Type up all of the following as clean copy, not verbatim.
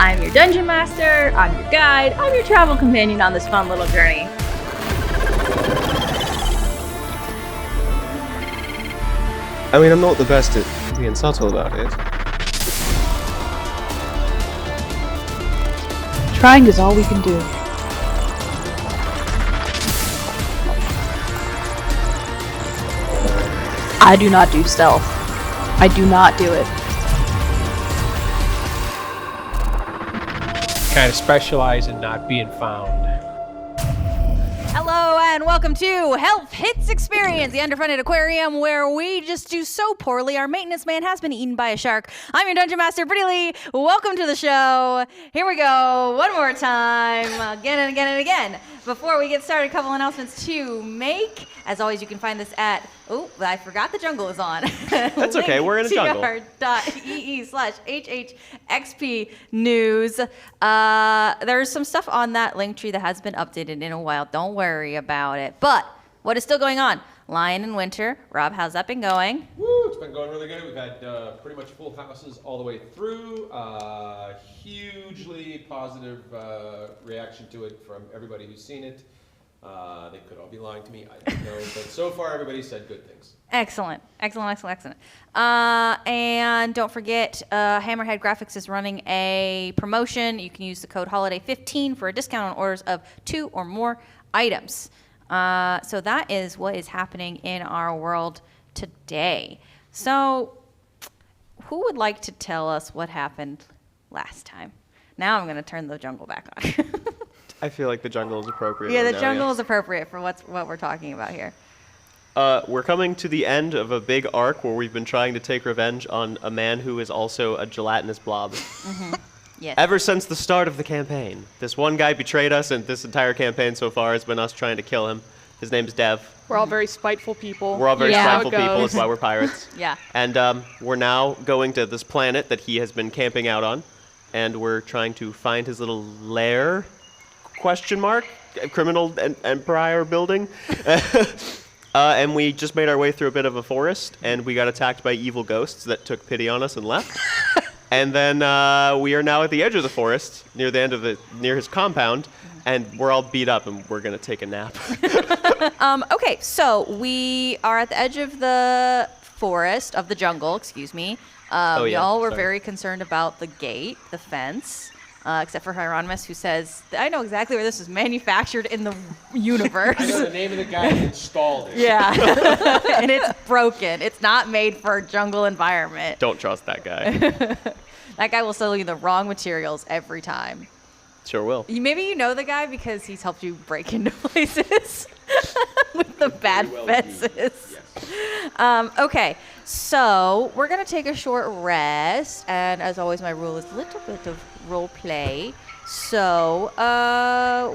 I'm your dungeon master, I'm your guide, I'm your travel companion on this fun little journey. I mean, I'm not the best at being subtle about it. Trying is all we can do. I do not do stealth. I do not do it. Kind of specialize in not being found. Hello and welcome to Health Hits Experience, the underfunded aquarium where we just do so poorly our maintenance man has been eaten by a shark. I'm your Dungeon Master, Brittany Lee. Welcome to the show. Here we go, one more time, again and again and again. Before we get started, a couple announcements to make. As always, you can find this at, I forgot the jungle is on. That's okay, we're in a jungle. tr.ee/HHXP news. There's some stuff on that link tree that has been updated in a while. Don't worry about it. But what is still going on? Lion in Winter. Rob, how's that been going? Woo, it's been going really good. We've had pretty much full houses all the way through. Hugely positive reaction to it from everybody who's seen it. They could all be lying to me, I don't know. But so far, everybody said good things. Excellent. And don't forget, Hammerhead Graphics is running a promotion. You can use the code HOLIDAY15 for a discount on orders of 2 or more items. So that is what is happening in our world today. So who would like to tell us what happened last time? Now I'm going to turn the jungle back on. I feel like the jungle is appropriate. Yeah, right the now, jungle is appropriate for what we're talking about here. We're coming to the end of a big arc where we've been trying to take revenge on a man who is also a gelatinous blob. Yes. Ever since the start of the campaign, this one guy betrayed us, and this entire campaign so far has been us trying to kill him. His name's Dev. We're all very spiteful people. We're all very Yeah. spiteful How it people. goes. That's why we're pirates. Yeah. And we're now going to this planet that he has been camping out on, and we're trying to find his little lair? Question mark? Criminal empire building. And we just made our way through a bit of a forest, and we got attacked by evil ghosts that took pity on us and left. And then we are now at the edge of the forest, near the end of near his compound, and we're all beat up, and we're gonna take a nap. Okay, so we are at the edge of the forest, of the jungle, excuse me. Oh, yeah, Y'all were sorry. very concerned about the gate, the fence, except for Hieronymus, who says, I know exactly where this was manufactured in the universe. I know the name of the guy who installed it. Yeah, and it's broken. It's not made for a jungle environment. Don't trust that guy. That guy will sell you the wrong materials every time. Sure will. Maybe you know the guy because he's helped you break into places with the bad well fences. Okay, so we're going to take a short rest. And as always, my rule is a little bit of role play. So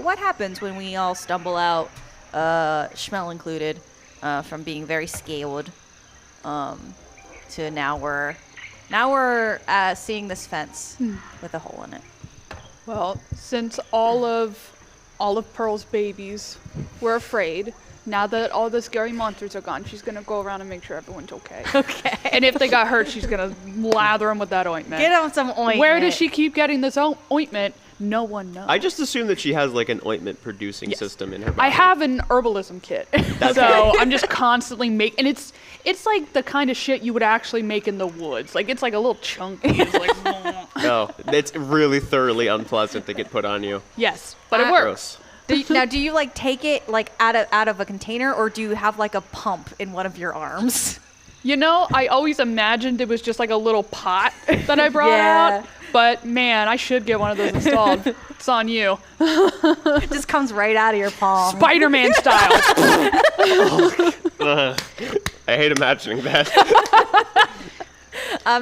what happens when we all stumble out, Schmel included, from being very scaled to now we're seeing this fence with a hole in it. Well, since all of Pearl's babies were afraid, now that all the scary monsters are gone, she's gonna go around and make sure everyone's okay. Okay. And if they got hurt, she's gonna lather them with that ointment. Get him some ointment. Where does she keep getting this ointment? No one knows. I just assume that she has like an ointment producing system in her body. I have an herbalism kit, so I'm just constantly making. And it's like the kind of shit you would actually make in the woods. Like it's like a little chunky. It's like No, it's really thoroughly unpleasant to get put on you. yes, but it works. Gross. Do you like take it like out of a container, or do you have like a pump in one of your arms? You know, I always imagined it was just like a little pot that I brought Yeah. out. But man, I should get one of those installed. It's on you. It just comes right out of your palm. Spider-Man style. I hate imagining that.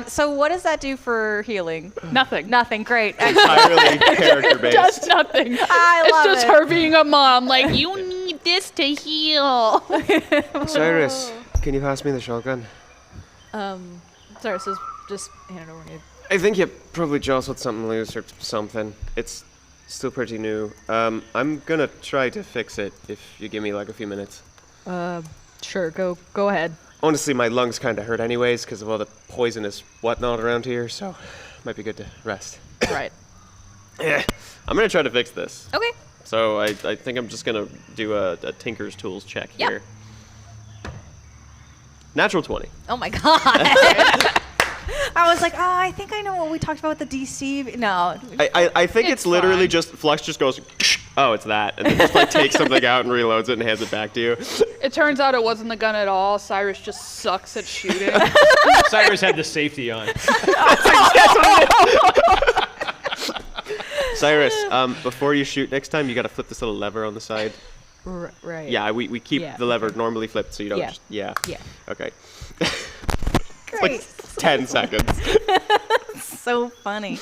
So what does that do for healing? Nothing. Nothing. Great. Entirely character Just based. nothing. I It's love just it. her being a mom. Like, you need this to heal. Cyrus, can you pass me the shotgun? Sorry, so just hand it over to you. I think you probably jostled something loose or something. It's still pretty new. I'm gonna try to fix it if you give me like a few minutes. Sure, go ahead. Honestly, my lungs kind of hurt anyways because of all the poisonous whatnot around here, so might be good to rest. Right. I'm gonna try to fix this. Okay. So I think I'm just gonna do a Tinker's Tools check Yep. here. Natural 20. Oh my god. I was like, oh, I think I know what we talked about with the DC. No. I think it's literally fine. just Flux just goes, oh, it's that, and then just like takes something out and reloads it and hands it back to you. It turns out it wasn't the gun at all. Cyrus just sucks at shooting. Cyrus had the safety on. Cyrus, before you shoot next time, you gotta flip this little lever on the side. Right. Yeah, we keep Yeah, the lever normally flipped, so you don't Yeah. just yeah. Yeah. Okay. Great. 10 seconds. So funny.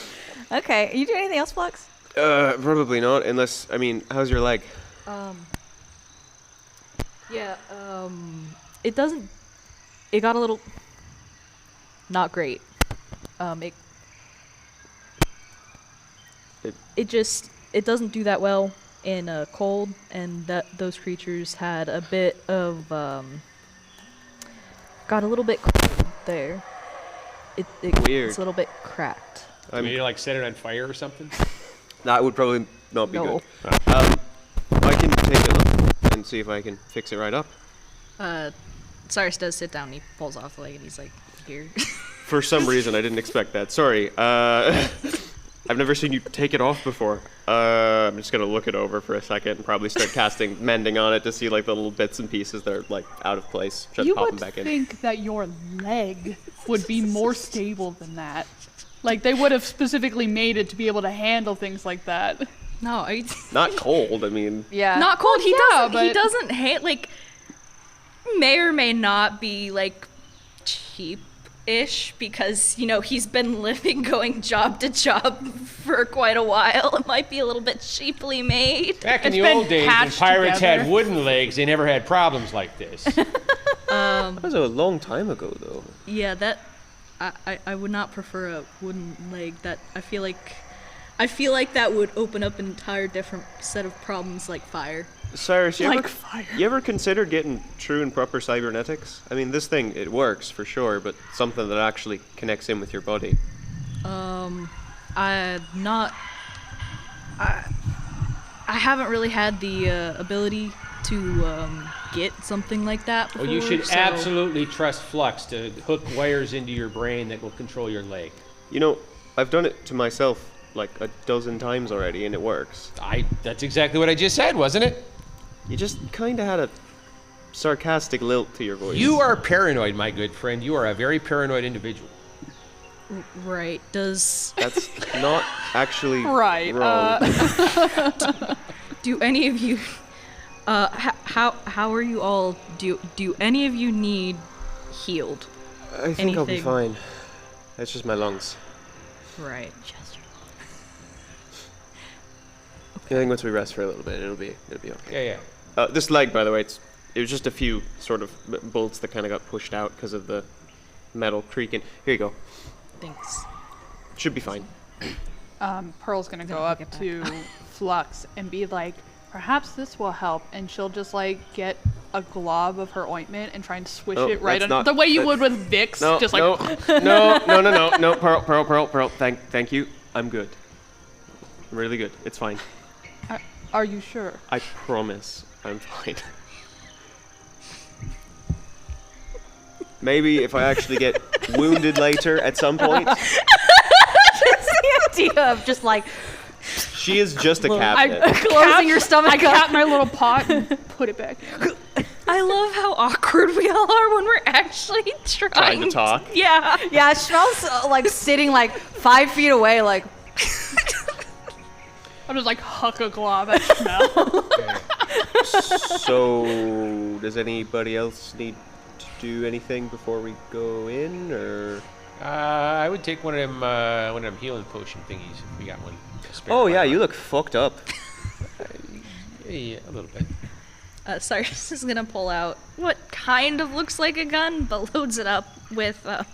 Okay. You do anything else, Flux? Probably not, unless how's your leg? Yeah. It doesn't. It got a little. Not great. It doesn't do that well in cold, and those creatures had a bit of got a little bit cold there. Weird. It's a little bit cracked. You need to like set it on fire or something? That would probably not be No. good. I can take a look and see if I can fix it right up. Cyrus does sit down and he pulls off the leg and he's like, here. For some reason, I didn't expect that. Sorry. I've never seen you take it off before. I'm just gonna look it over for a second and probably start casting mending on it to see like the little bits and pieces that are like out of place. Try to You pop them would back in. think that your leg would be more stable than that. Like they would have specifically made it to be able to handle things like that. No, Not cold. Yeah. not cold. He yeah, doesn't. He but- doesn't hate like. May or may not be like cheap-ish because he's been living going job to job for quite a while. It might be a little bit cheaply made. Back in It's the been old days when patched pirates together. had wooden legs, they never had problems like this. That was a long time ago, though. Yeah, that I would not prefer a wooden leg. That I feel like that would open up an entire different set of problems like fire. Cyrus, Like fire. you ever considered getting true and proper cybernetics? This thing, it works for sure, but something that actually connects in with your body. I haven't really had the ability to get something like that before. Well, you should so- absolutely trust Flux to hook wires into your brain that will control your leg. I've done it to myself like a dozen times already, and it works. That's exactly what I just said, wasn't it? You just kind of had a sarcastic lilt to your voice. You are paranoid, my good friend. You are a very paranoid individual. Right. Does That's not actually Right, wrong. do any of you how are you all do any of you need healed? I think I'll be anything. fine. That's just my lungs. Right. I think once we rest for a little bit, it'll be okay. Yeah. This leg, by the way, it was just a few sort of bolts that kind of got pushed out because of the metal creaking. Here you go. Thanks. Should be fine. Pearl's gonna go up to Flux and be like, perhaps this will help, and she'll just like get a glob of her ointment and try and swish Oh, it right that's on not- the way you that- would with Vicks. No, just like no, Pearl. Thank you. I'm good. I'm really good. It's fine. Are you sure? I promise I'm fine. Maybe if I actually get wounded later at some point. the idea of just like She is just a cabinet. closing your stomach I up. got my little pot and put it back in. I love how awkward we all are when we're actually trying to talk. Yeah. Yeah, it smells like sitting like 5 feet away, like I'll just like huck a glob at smell. So, does anybody else need to do anything before we go in, or? I would take one of them healing potion thingies if we got one. spare. Oh yeah, you look fucked up. Yeah, a little bit. Cyrus is gonna pull out what kind of looks like a gun, but loads it up with a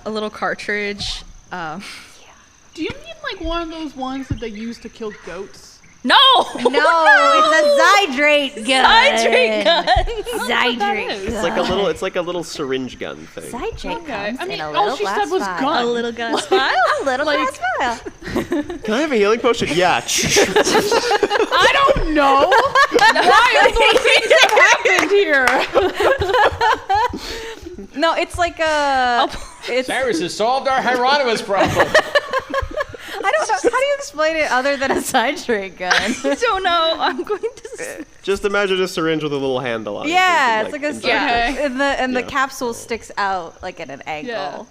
little cartridge. Do you mean like one of those ones that they use to kill goats? No! no, it's a Zydrate gun. Hydrate gun! Zydrate is. gun. It's like a little syringe gun thing. Zydrate Okay. comes I mean, in a all little she glass said was vial. gun. A little gun vial? A little Like- glass vial. Can I have a healing potion? Yeah. I don't know. Why are those things that happened here? No, it's like a. It's, Cyrus has solved our Hieronymus problem. I don't know. How do you explain it other than a hydrate gun? I don't know. I'm going to. Just imagine a syringe with a little handle on it. Yeah, You it's can, like a inject it. Okay. and the Yeah. capsule sticks out like at an angle. Yeah.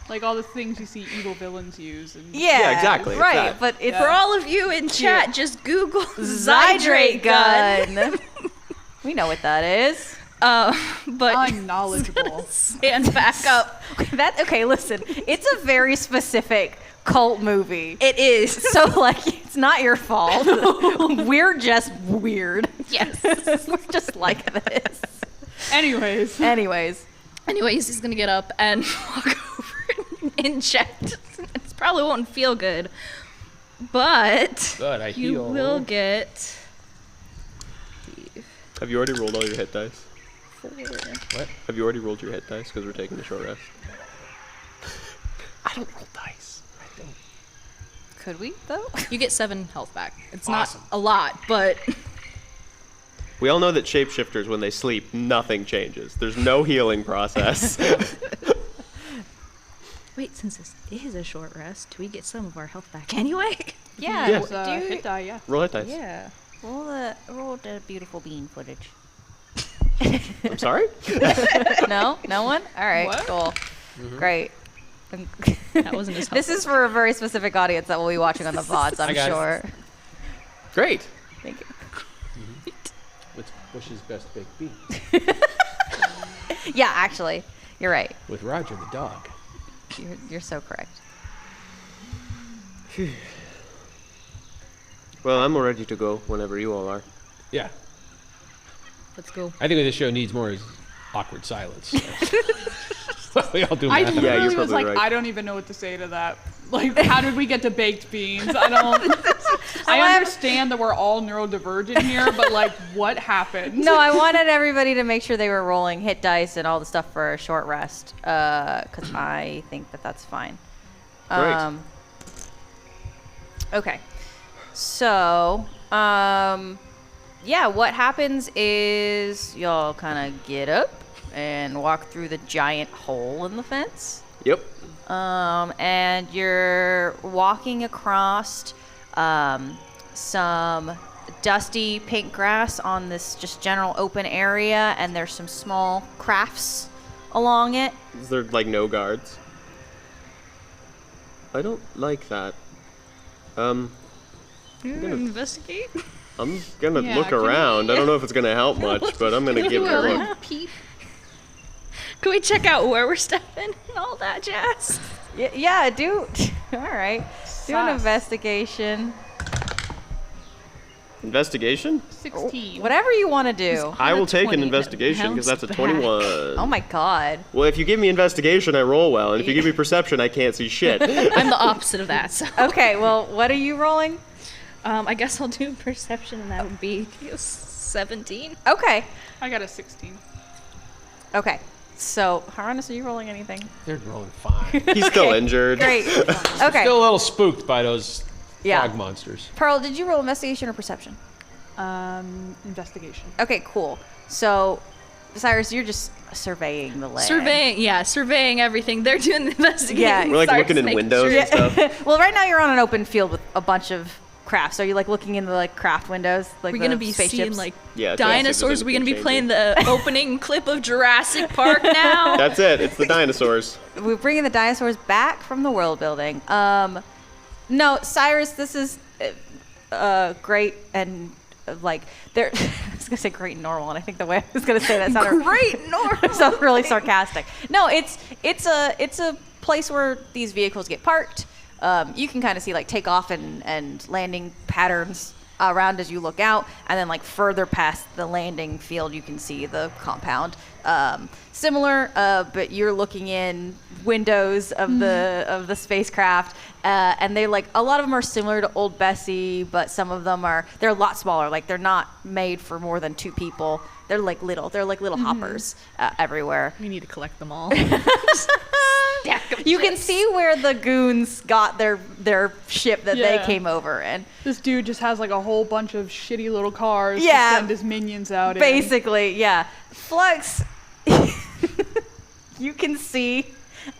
Like all the things you see evil villains use. And Yeah, exactly, it's Right, that. but it's For all of you in chat, just Google Zydrate gun. We know what that is. But I'm knowledgeable. stand back up. Okay, listen. It's a very specific cult movie. It is. So like it's not your fault. We're just weird. Yes. We're just like this. Anyways. Anyways. Anyways, he's gonna get up and walk over and inject. It probably won't feel good, but Good, I you heal. will get Have you already rolled all your hit dice? 4. What? Have you already rolled your hit dice? Because we're taking a short rest. I don't roll dice. Could we though? You get 7 health back. It's Awesome. not a lot, but We all know that shapeshifters, when they sleep, nothing changes. There's no healing process. wait, since this is a short rest, do we get some of our health back anyway? Yeah. Yeah. It's, hit die, yeah. Roll hit dice. Yeah. Roll the beautiful bean footage. I'm sorry? No one. All right. What? Cool. Great. That wasn't as helpful. This is for a very specific audience that will be watching on the VODs, I'm I got it. sure. Great. Thank you. What's Bush's best baked beans? Yeah, actually, you're right. With Roger the dog. You're so correct. Well, I'm ready to go whenever you all are. Yeah. Let's go. I think what this show needs more is awkward silence. We all do I math. Yeah, literally you're was probably like, right. I don't even know what to say to that. Like, how did we get to baked beans? I don't. I understand that we're all neurodivergent here, but like, what happened? No, I wanted everybody to make sure they were rolling hit dice and all the stuff for a short rest, because I think that that's fine. Great. Okay. So, yeah, what happens is y'all kind of get up and walk through the giant hole in the fence. Yep. And you're walking across some dusty pink grass on this just general open area, and there's some small crafts along it. Is there, like, no guards? I don't like that. Investigate. I'm gonna Yeah, look can we- around. I don't know if it's gonna help much, but I'm gonna give it a look. Peep. Can we check out where we're stepping and all that jazz? Yeah, do. All right. Do an Sus. investigation. Investigation? 16. Whatever you want to do. I will take 20 an that investigation because that's a bounced 21. Oh my god. Well, if you give me investigation, I roll well, and if you give me perception, I can't see shit. I'm the opposite of that, so Okay, well, what are you rolling? I guess I'll do perception, and that would be 17. Okay. I got a 16. Okay. So, Hieronymus, are you rolling anything? They're rolling fine. He's still injured. Great. Okay. Still a little spooked by those Yeah. frog monsters. Pearl, did you roll investigation or perception? Investigation. Okay, cool. So, Cyrus, you're just surveying the land. Surveying everything. They're doing the investigating. Yeah. We're like Cyrus looking in making windows sure- and stuff. Well, right now you're on an open field with a bunch of crafts. Are you like looking in the like craft windows? Like We're the gonna be spaceships? seeing like Yeah, to see if there's dinosaurs. We're gonna be anything playing the opening clip of Jurassic Park now. That's it. It's the dinosaurs. We're bringing the dinosaurs back from the world building. No, Cyrus, this is great and like they're. I was gonna say great and normal, and I think the way I was gonna say that sounded Great normal. sounded really sarcastic. No, it's a place where these vehicles get parked. You can kind of see like takeoff and landing patterns around as you look out, and then like further past the landing field, you can see the compound. Similar, but you're looking in windows of the spacecraft, and they like a lot of them are similar to Old Bessie, but some of them they're a lot smaller. Like they're not made for more than 2 people. They're like little hoppers everywhere. We need to collect them all. You You can see where the goons got their ship that they Yeah. came over in. This dude just has like a whole bunch of shitty little cars Yeah. to send his minions out in. Basically, yeah. Flux, you can see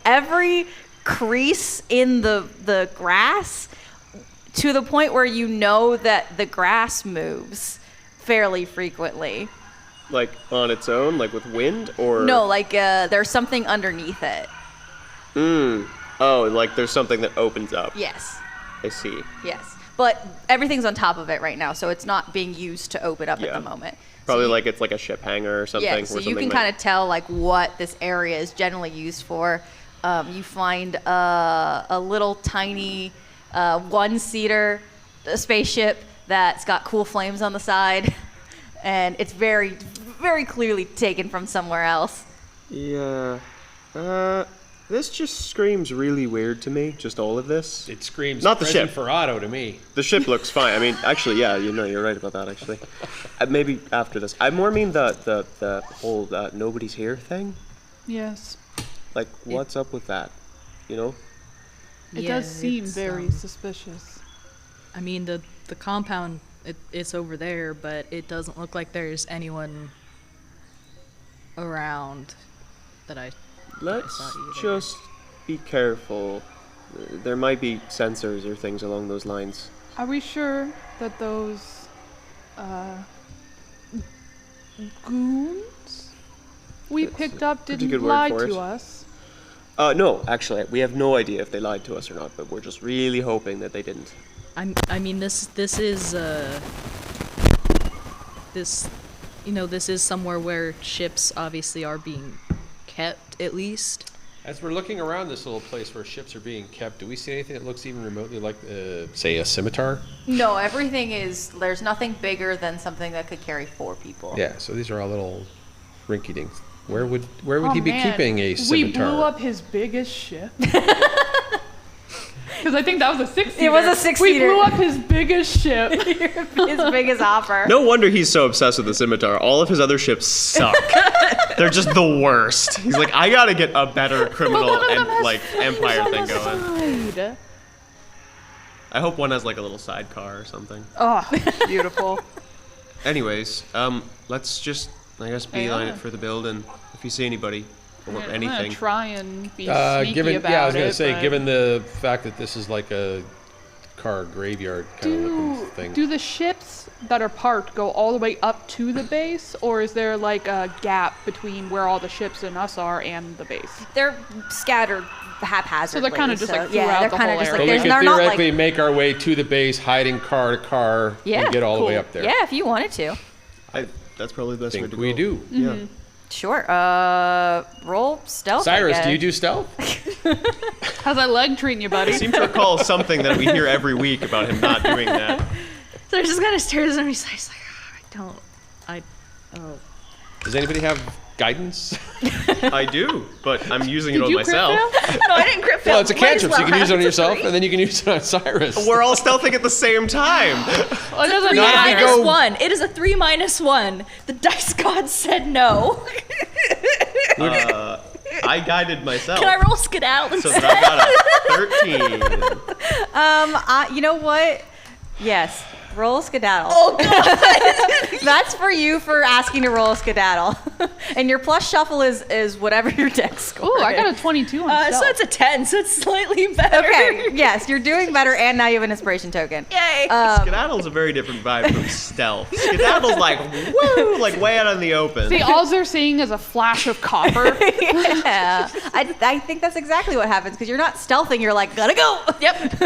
every crease in the grass to the point where you know that the grass moves fairly frequently. Like on its own, like with wind, or No, like there's something underneath it. Oh, like there's something that opens up. Yes. I see. Yes. But everything's on top of it right now, so it's not being used to open up at Yeah. the moment. Probably like it's like a ship hangar or something. Yeah, where so you something can might- kind of tell like what this area is generally used for. You find a little tiny one-seater spaceship that's got cool flames on the side, and it's very, very clearly taken from somewhere else. Yeah. This just screams really weird to me. Just all of this. It screams Not the present ship. for Otto to me. The ship looks fine. I mean, actually, yeah, you're right about that. Actually, maybe after this. I more mean the whole nobody's here thing. Yes. Like, what's up with that? You know? It Yeah, does seem it's, very suspicious. I mean, the compound, it's over there, but it doesn't look like there's anyone around that I Let's thought either. just be careful. There might be sensors or things along those lines. Are we sure that those goons we picked up pretty didn't good word lie for to it. us? No, actually, we have no idea if they lied to us or not, but we're just really hoping that they didn't. I mean, this is this, this is somewhere where ships obviously are being kept, at least. As we're looking around this little place where ships are being kept, do we see anything that looks even remotely like, say, a scimitar? No, everything is. There's nothing bigger than something that could carry 4 people. Yeah, so these are all little rinky-dinks. Where would Oh, he be man. keeping a scimitar? We blew up his biggest ship. Because I think that was a 6-seater. It was a We 6-seater. blew up his biggest ship. His biggest offer. No wonder he's so obsessed with the scimitar. All of his other ships suck. They're just the worst. He's like, I gotta get a better criminal One of them and has- like empire thing on the going. side. I hope one has like a little sidecar or something. Oh, beautiful. Anyways, let's just, I guess, beeline it for the building. If you see anybody or I'm gonna anything. try and be sneaky Given, about yeah, I was gonna it, say, but given the fact that this is like a car graveyard kind of looking thing. do the ships that are parked go all the way up to the base, or is there like a gap between where all the ships and us are and the base? They're scattered haphazardly. So they're kinda just, like, yeah, throughout they're the kind of whole just area. like So we there's could they're not like theoretically make our way to the base, hiding car to car, Yeah, and get all the way cool. up there. yeah, if you wanted to. That's probably the I best way think to we go. do. Mm-hmm. Yeah. Sure. Roll stealth. I Cyrus, do you guess. do stealth? How's that leg treating you, buddy? I seem to recall something that we hear every week about him not doing that. So I just kind of stares at him. He's like, oh. Does anybody have guidance? I do, but I'm using it Did on you crit myself. fail? No, I didn't crit fail. Well, it's a Might as cantrip, so you well can use it on have yourself, three. and then you can use it on Cyrus. We're all stealthing at the same time. Well, it doesn't Three Not if you matter. minus go- 1. It is a 3 minus 1. The dice god said no. I guided myself. Can I roll skedaddle So instead? that I got a 13. You know what? Yes. Roll skedaddle. Oh god. That's for you for asking to roll skedaddle. And your plus shuffle is whatever your dex score Ooh, I got is. a 22 on So stealth. it's a 10, so it's slightly better. Okay, yes, you're doing better, and now you have an inspiration token. Yay. Skedaddle's a very different vibe from stealth. Skedaddle's like, woo, like way out in the open. See, all they're seeing is a flash of copper. Yeah, I think that's exactly what happens because you're not stealthing. You're like, gotta go. Yep.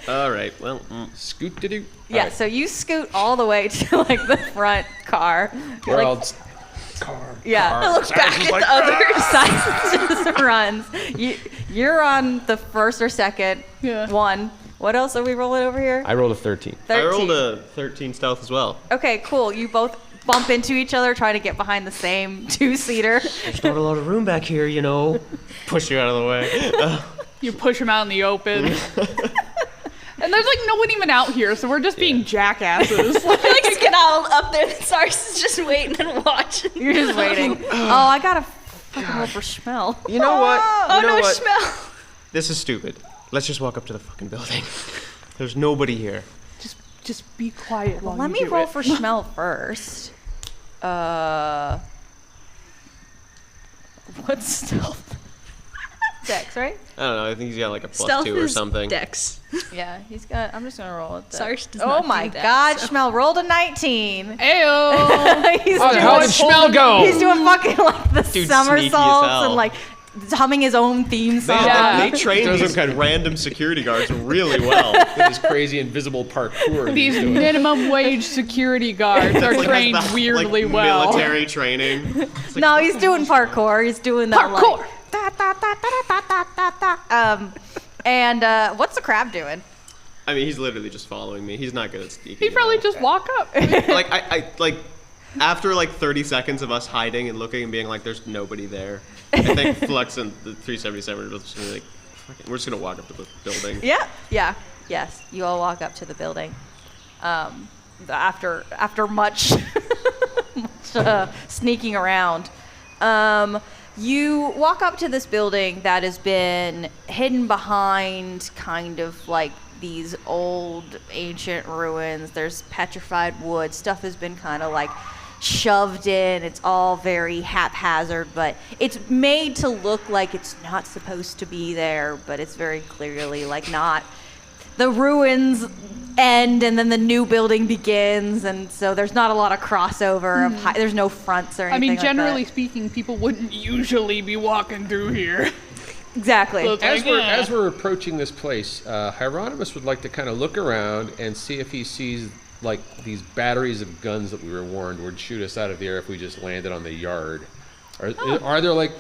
All right, well, Scoot-de-doo. Yeah, so you scoot all the way to like the front car. You're We're like, all yeah. I look back at the others. Silas just runs. You're on the first or second Yeah. one. What else are we rolling over here? I rolled a 13. 13. I rolled a 13 stealth as well. Okay, cool. You both bump into each other trying to get behind the same 2-seater. There's not a lot of room back here, you know. Push you out of the way. You push them out in the open. And there's like no one even out here, so we're just being jackasses. I feel like skedaddle up there. Cyrus is just waiting and watching. You're just waiting. Oh, I got a Fucking roll for Schmel. You know what? You know no, what? Schmel. This is stupid. Let's just walk up to the fucking building. There's nobody here. Just be quiet while Let you me do roll it. for Schmel first. What's stealth? Dex, right? I don't know. I think he's got like a plus Stealth 2 or is something. Dex. Yeah, he's got. I'm just gonna roll it. Sarge does Oh not my do that, God, so. Schmel rolled a 19. Ayo! He's How doing did Schmel go? He's doing fucking like the Dude's sneaky as somersaults hell. and like humming his own theme song. They train Those are these kind of- random security guards really well. With this crazy invisible parkour. These he's doing. minimum wage security guards are Like, trained has the, weirdly like, well. Military training. It's like, No, he's doing parkour. He's doing that Parkour! like. Da, da, da, da, da, da, da, da. And what's the crab doing? I mean, he's literally just following me. He's not good at sneaking. He at probably all. just walk up. like I like after like 30 seconds of us hiding and looking and being like, "There's nobody there." I think Flux and the 377 are just gonna be like, "Fuck it, we're just gonna walk up to the building." Yeah. Yes. You all walk up to the building. After much, sneaking around. You walk up to this building that has been hidden behind kind of like these old ancient ruins. There's petrified wood. Stuff has been kind of like shoved in. It's all very haphazard, but it's made to look like it's not supposed to be there, but it's very clearly like not. The ruins end and then the new building begins, and so there's not a lot of crossover of there's no fronts or I anything mean, like generally that. speaking, people wouldn't usually be walking through here. Exactly. So it's like, As we're approaching this place, Hieronymus would like to kind of look around and see if he sees like these batteries of guns that we were warned would shoot us out of the air if we just landed on the yard. Are there like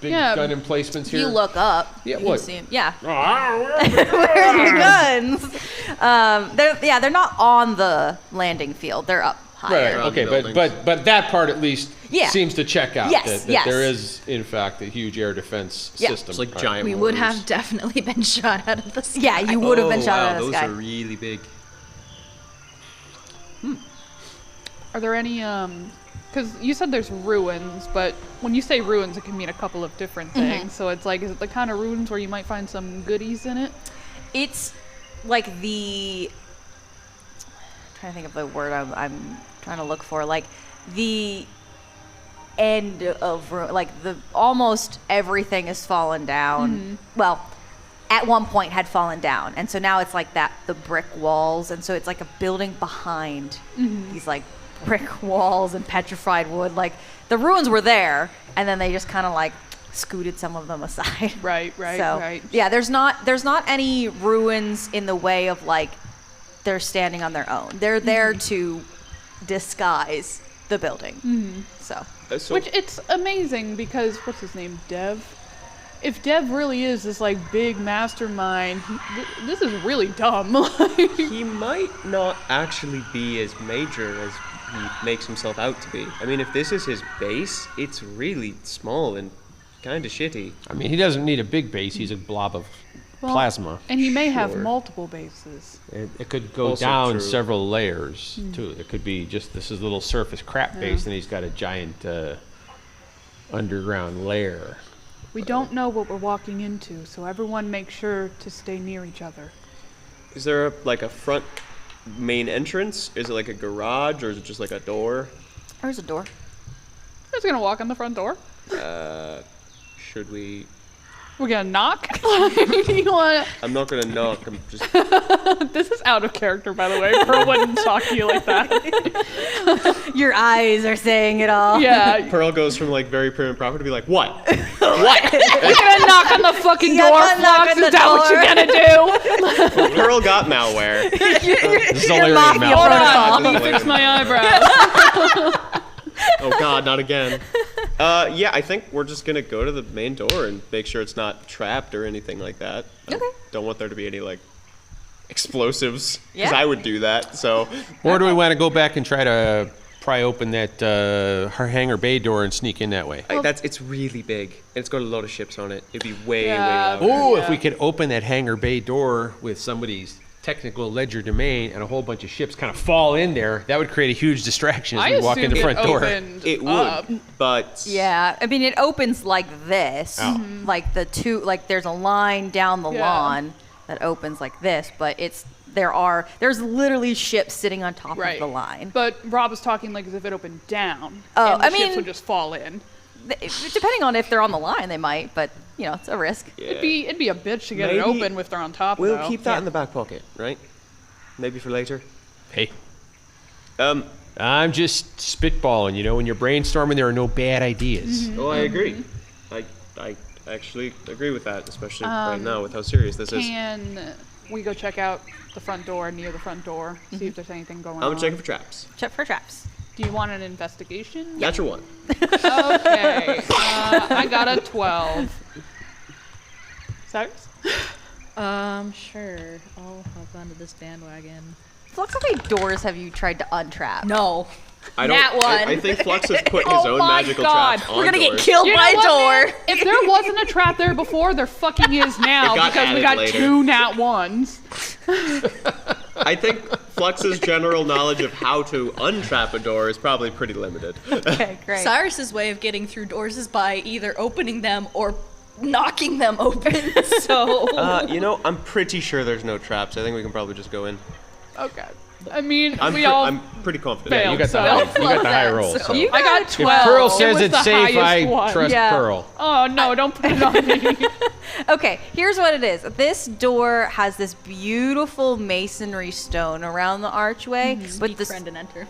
big Yeah. gun emplacements here? You look up. Yeah, you what? Can see 'em. Yeah. Ah, Where are the guns? They're not on the landing field. They're up higher. Right. Around Okay, the but buildings. but that part at least Yeah. seems to check out Yes, that yes. there is in fact a huge air defense Yeah. system. It's like All right. giant. We would mortars. have definitely been shot out of the sky. Yeah, you would have been shot wow, out of the those sky. are really big. Are there any, because you said there's ruins, but when you say ruins, it can mean a couple of different things. So it's like, is it the kind of ruins where you might find some goodies in it? It's like the. I'm trying to think of the word I'm trying to look for. Like the end of like the almost everything has fallen down. Well, at one point had fallen down, and so now it's like that the brick walls, and so it's like a building behind these like brick walls and petrified wood. Like the ruins were there, and then they just kind of like scooted some of them aside. Right, So yeah, there's not any ruins in the way of like they're standing on their own. They're there to disguise the building. So So Which it's amazing because, what's his name, Dev? If Dev really is this like big mastermind, this is really dumb. he might not actually be as major as he makes himself out to be. I mean, if this is his base, it's really small and kind of shitty. I mean, he doesn't need a big base. He's a blob of Well, plasma. And he may have Sure. multiple bases. It could go Also down true. several layers too. It could be just this is a little surface crap base, and he's got a giant underground lair. We don't know what we're walking into, so everyone make sure to stay near each other. Is there a front main entrance? Is it like a garage or is it just like a door? there's a door. I'm just gonna walk in the front door. Should we? We're gonna knock. You want? I'm not gonna knock. I'm just. This is out of character, by the way. Pearl wouldn't talk to you like that. Your eyes are saying it all. Yeah, Pearl goes from like very prim and proper to be like, what? you're gonna knock on the fucking Yeah, door, gonna knock Flux. on the Is that what you're door. gonna do? Pearl got malware. This is all Your area mafia mouth. protocol. Let me fix my eyebrows. Oh God, not again. Yeah, I think we're just gonna go to the main door and make sure it's not trapped or anything like that. I Okay. don't want there to be any like explosives, because Yeah. I would do that. So Or do we want to go back and try to pry open that her hangar bay door and sneak in that way? it's really big and it's got a lot of ships on it. It'd be way Yeah. way louder. Oh, Yeah. if we could open that hangar bay door with somebody's technical ledger domain and a whole bunch of ships kind of fall in there, that would create a huge distraction as I we walk in assumed the front it door. opened It up. would, but Yeah, I mean it opens like this, Oh. like there's a line down the Yeah. lawn that opens like this, but there's literally ships sitting on top Right. of the line. But Rob was talking like as if it opened down. Oh, and the I ships mean- would just fall in. Depending on if they're on the line, they might, but it's a risk. It'd be a bitch to get it Maybe open if they're on top. we'll though. keep that in the back pocket, right? Maybe for later. Hey, Um, I'm just spitballing. When you're brainstorming, there are no bad ideas. oh, I agree. I actually agree with that, especially right now with how serious this is. Can we go check out the front door, near the front door, see if there's anything going on? I'm checking for traps. Check for traps. Do you want an investigation? Natural one. Okay. I got a 12. Cyrus? Sure. I'll hop onto this bandwagon. Flux, how many doors have you tried to untrap? No. I don't. Nat one. I think Flux has put his Oh own my magical God. traps on We're gonna get doors. killed You by know a what, door. man? If there wasn't a trap there before, there fucking is now It got because we added got later. 2 nat 1s. I think Flux's general knowledge of how to untrap a door is probably pretty limited. Okay, great. Cyrus's way of getting through doors is by either opening them or knocking them open. So I'm pretty sure there's no traps. I think we can probably just go in. Okay. I mean, I'm pretty confident. failed. You got the So- high roll. So. You I got got 12. If Pearl It says was it's the safe, highest I one. trust Yeah. Pearl. Oh no, don't put it on me. Okay, here's what it is. This door has this beautiful masonry stone around the archway, but Speak the friend and enter.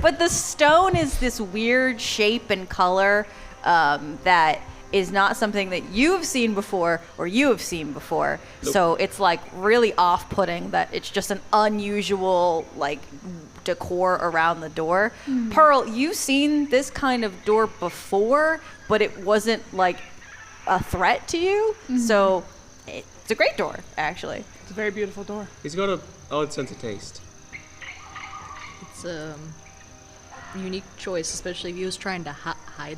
but the stone is this weird shape and color that is not something that you have seen before or you have seen before. So it's like really off-putting that it's just an unusual like decor around the door. Pearl, you've seen this kind of door before, but it wasn't like a threat to you. So it's a great door, actually. It's a very beautiful door. He's got a odd sense of taste. It's a unique choice, especially if he was trying to hide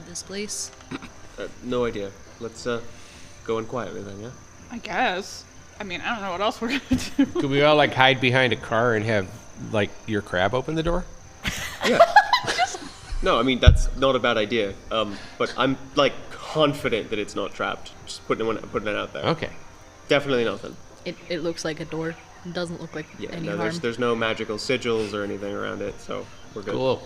this place. No idea. Let's go in quietly then, yeah? I guess. I mean, I don't know what else we're gonna do. Could we all like hide behind a car and have like your crab open the door? Yeah. No, I mean that's not a bad idea. But I'm like confident that it's not trapped. Just putting it out there. Okay. Definitely nothing. It looks like a door. It doesn't look like Yeah, any no, harm. there's no magical sigils or anything around it, so we're good. Cool.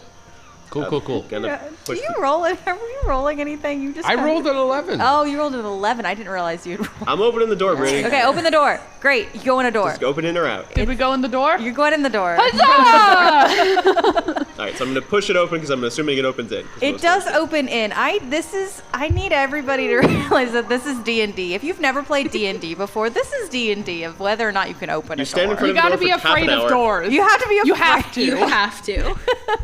Gonna Do push you roll it? Were you rolling anything? You just I kinda- rolled an 11. Oh, you rolled an 11. I didn't realize you'd roll. I'm opening the door, Brittany. Okay, open the door. Great. You go in a door. Just open in or out. Did we go in the door? You're going in the door. All right, so I'm gonna push it open because I'm assuming it opens in. 'cause It most does of it- open in. I need everybody to realize that this is D&D. If you've never played D&D before, this is D&D of whether or not you can open You a stand in door. front You of the gotta door be for half afraid an of hour. doors. You have to be afraid. You have to. You have to.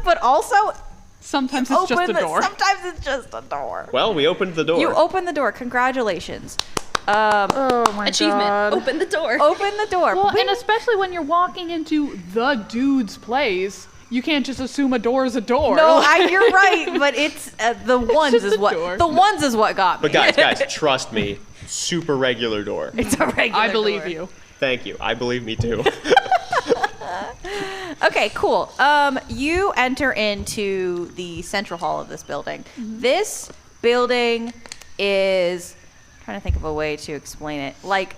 But also, Sometimes it's just a door. sometimes it's just a door. Well, we opened the door. You open the door. Congratulations. Oh my Achievement. Open the door. Open the door. Well, Wait, and especially when you're walking into the dude's place, you can't just assume a door is a door. no, you're right, but it's the ones just is a what door. the ones is what got me. But guys, trust me. Super regular door. It's a regular I believe door. you. Thank you. I believe me too. Okay, cool. You enter into the central hall of this building. This building is I'm trying to think of a way to explain it. Like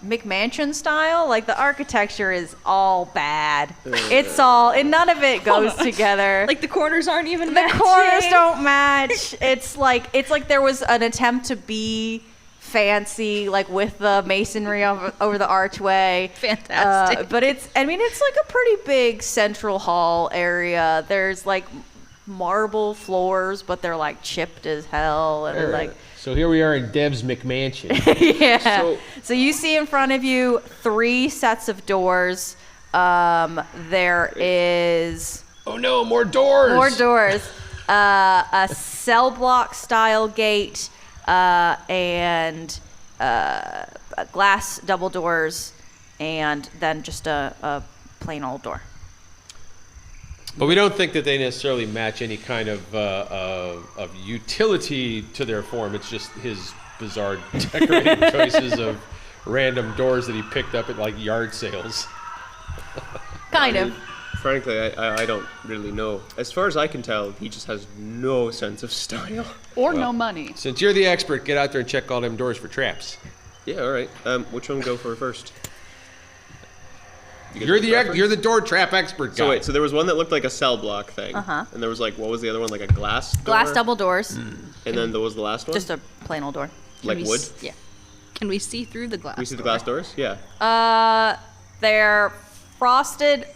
McMansion style, like the architecture is all bad. It's all and none of it goes together. Like the corners aren't even the matching. corners don't match. It's like there was an attempt to be fancy, like with the masonry over the archway. Fantastic. But it's like a pretty big central hall area. There's like marble floors, but they're like chipped as hell, and like So here we are in Dev's McMansion. yeah. So you see in front of you 3 sets of doors. There is Oh no, more doors! more doors. A cell block style gate, and glass double doors, and then just a plain old door. But we don't think that they necessarily match any kind of utility to their form. It's just his bizarre decorating choices of random doors that he picked up at like yard sales. Kind of. Frankly, I don't really know. As far as I can tell, he just has no sense of style. Or no money. Since you're the expert, get out there and check all them doors for traps. Yeah, all right. Which one go for first? You're the door trap expert guy. So wait, so there was one that looked like a cell block thing. And there was like, what was the other one? Like a glass door? Glass double doors. And then there was the last one? Just a plain old door. like wood? Yeah. Can we see through the glass? We see the door? glass doors? Yeah. They're frosted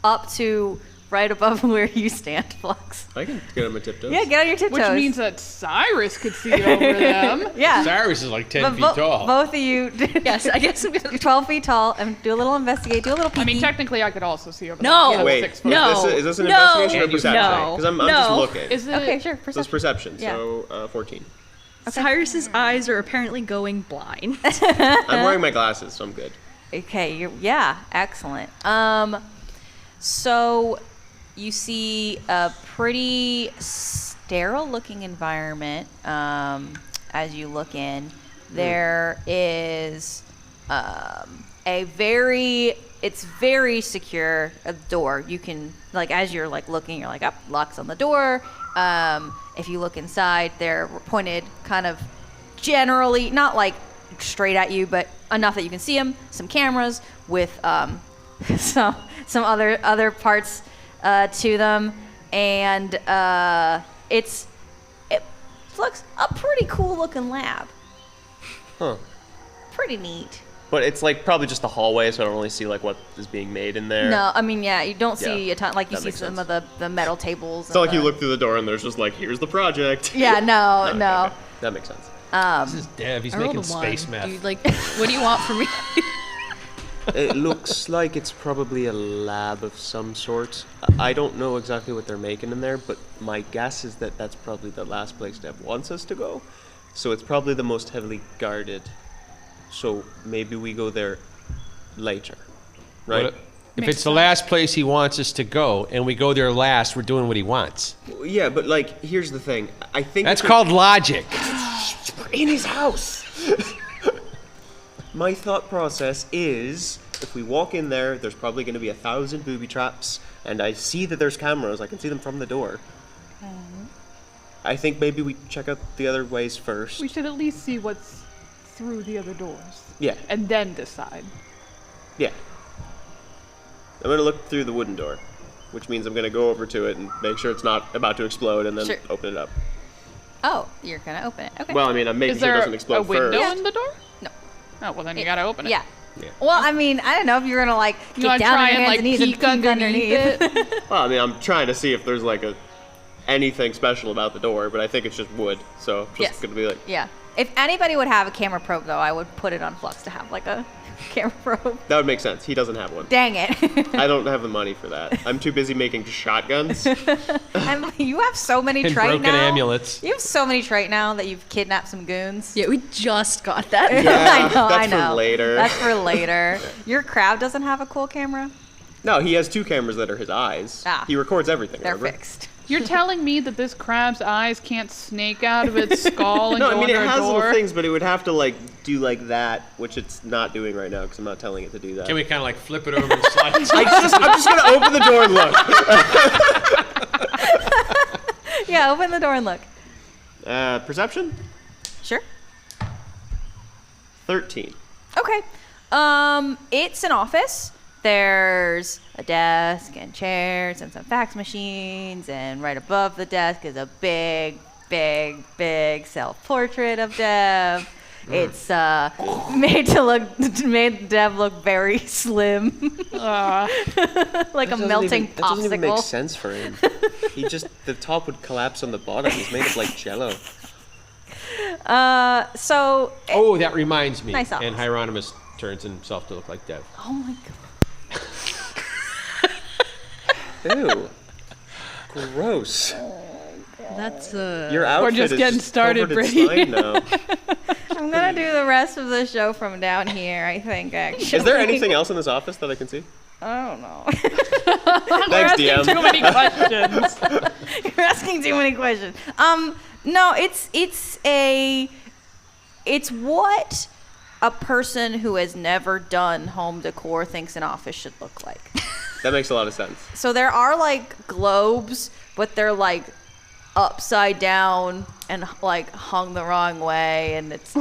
up to right above where you stand, Flux. I can get on my tiptoes. Yeah, get on your tiptoes. Which means that Cyrus could see over them. yeah. Cyrus is like 10 But feet tall. Both of you, Yes, I guess I'm gonna. you're 12 feet tall, and do a little investigate, do a little peek. I mean, technically, I could also see over No. them. Yeah, Wait, 6 foot. No. Is this an No. investigation or Can you- perception? no. Because I'm just No. looking. Is it? Okay, sure. So it's Perception. perception, Yeah. so 14. Cyrus's eyes are apparently going blind. I'm wearing my glasses, so I'm good. Okay, yeah, excellent. So you see a pretty sterile looking environment as you look in. There is it's very secure, a door. You can, like, as you're like looking, you're like, up, locks on the door. If you look inside, they're pointed kind of generally, not like straight at you, but enough that you can see them. Some cameras with some other parts to them, and it looks a pretty cool looking lab. Huh. Pretty neat. But it's like probably just a hallway, so I don't really see like what is being made in there. No, I mean, yeah, you don't see Yeah, a ton. Like you that see makes some sense. of the metal tables. It's not like you look through the door and there's just like, here's the project. Yeah, no, Okay, no. okay. That makes sense. This is Dev. He's I rolled making a 1. space meth. Dude, like, what do you want from me? It looks like it's probably a lab of some sort. I don't know exactly what they're making in there, but my guess is that that's probably the last place Dev wants us to go. So it's probably the most heavily guarded. So maybe we go there later, right? What- If it's the last place he wants us to go and we go there last, we're doing what he wants. Yeah, but like, here's the thing. I think That's called logic. We're in his house. My thought process is, if we walk in there, there's probably going to be 1,000 booby traps, and I see that there's cameras. I can see them from the door. I think maybe we check out the other ways first. We should at least see what's through the other doors. Yeah, And then decide. yeah. I'm going to look through the wooden door, which means I'm going to go over to it and make sure it's not about to explode, and then Sure. open it up. Oh, you're gonna open it. Okay. Well, I mean, I'm making Is sure it there doesn't a explode window first. in the door? No. Oh, well, then you gotta open it. Yeah. Yeah. Well, I mean, I don't know if you're gonna like You get wanna down on try your and hands like and knees and peek underneath it? Well, I mean, I'm trying to see if there's like anything special about the door, but I think it's just wood, so I'm just Yes. gonna be like, Yeah. If anybody would have a camera probe, though, I would put it on Flux to have like a camera probe. that would make sense. He doesn't have one. Dang it. I don't have the money for that. I'm too busy making shotguns. And you have so many And trite broken now. amulets. You have so many trite now that you've kidnapped some goons. Yeah, we just got that. I know, that's I for know. later. That's for later. Your crowd doesn't have a cool camera? No, he has 2 cameras that are his eyes. Ah. He records everything. They're remember? fixed. You're telling me that this crab's eyes can't snake out of its skull and No, go I mean it under a has door? little things, but it would have to like do like that, which it's not doing right now because I'm not telling it to do that. Can we kind of like flip it over and slide it? I'm just gonna open the door and look. Yeah, open the door and look. Perception? Sure. 13. Okay. It's an office. There's a desk and chairs and some fax machines, and right above the desk is a big self-portrait of Dev. It's made Dev look very slim, like a melting That doesn't even make popsicle. sense for him. The top would collapse on the bottom. He's made of like jello. So, Oh, that reminds me. Nice office. And Hieronymus turns himself to look like Dev. oh my god. Ew. Gross. That's Your outfit just is getting just started, covered in Brittany. slime now. I'm gonna do the rest of the show from down here, I think, actually. Is there anything else in this office that I can see? I don't know. Thanks, Too DM. many questions. You're asking too many questions. No, it's what a person who has never done home decor thinks an office should look like. That makes a lot of sense. So there are like globes, but they're like upside down and like hung the wrong way, and it's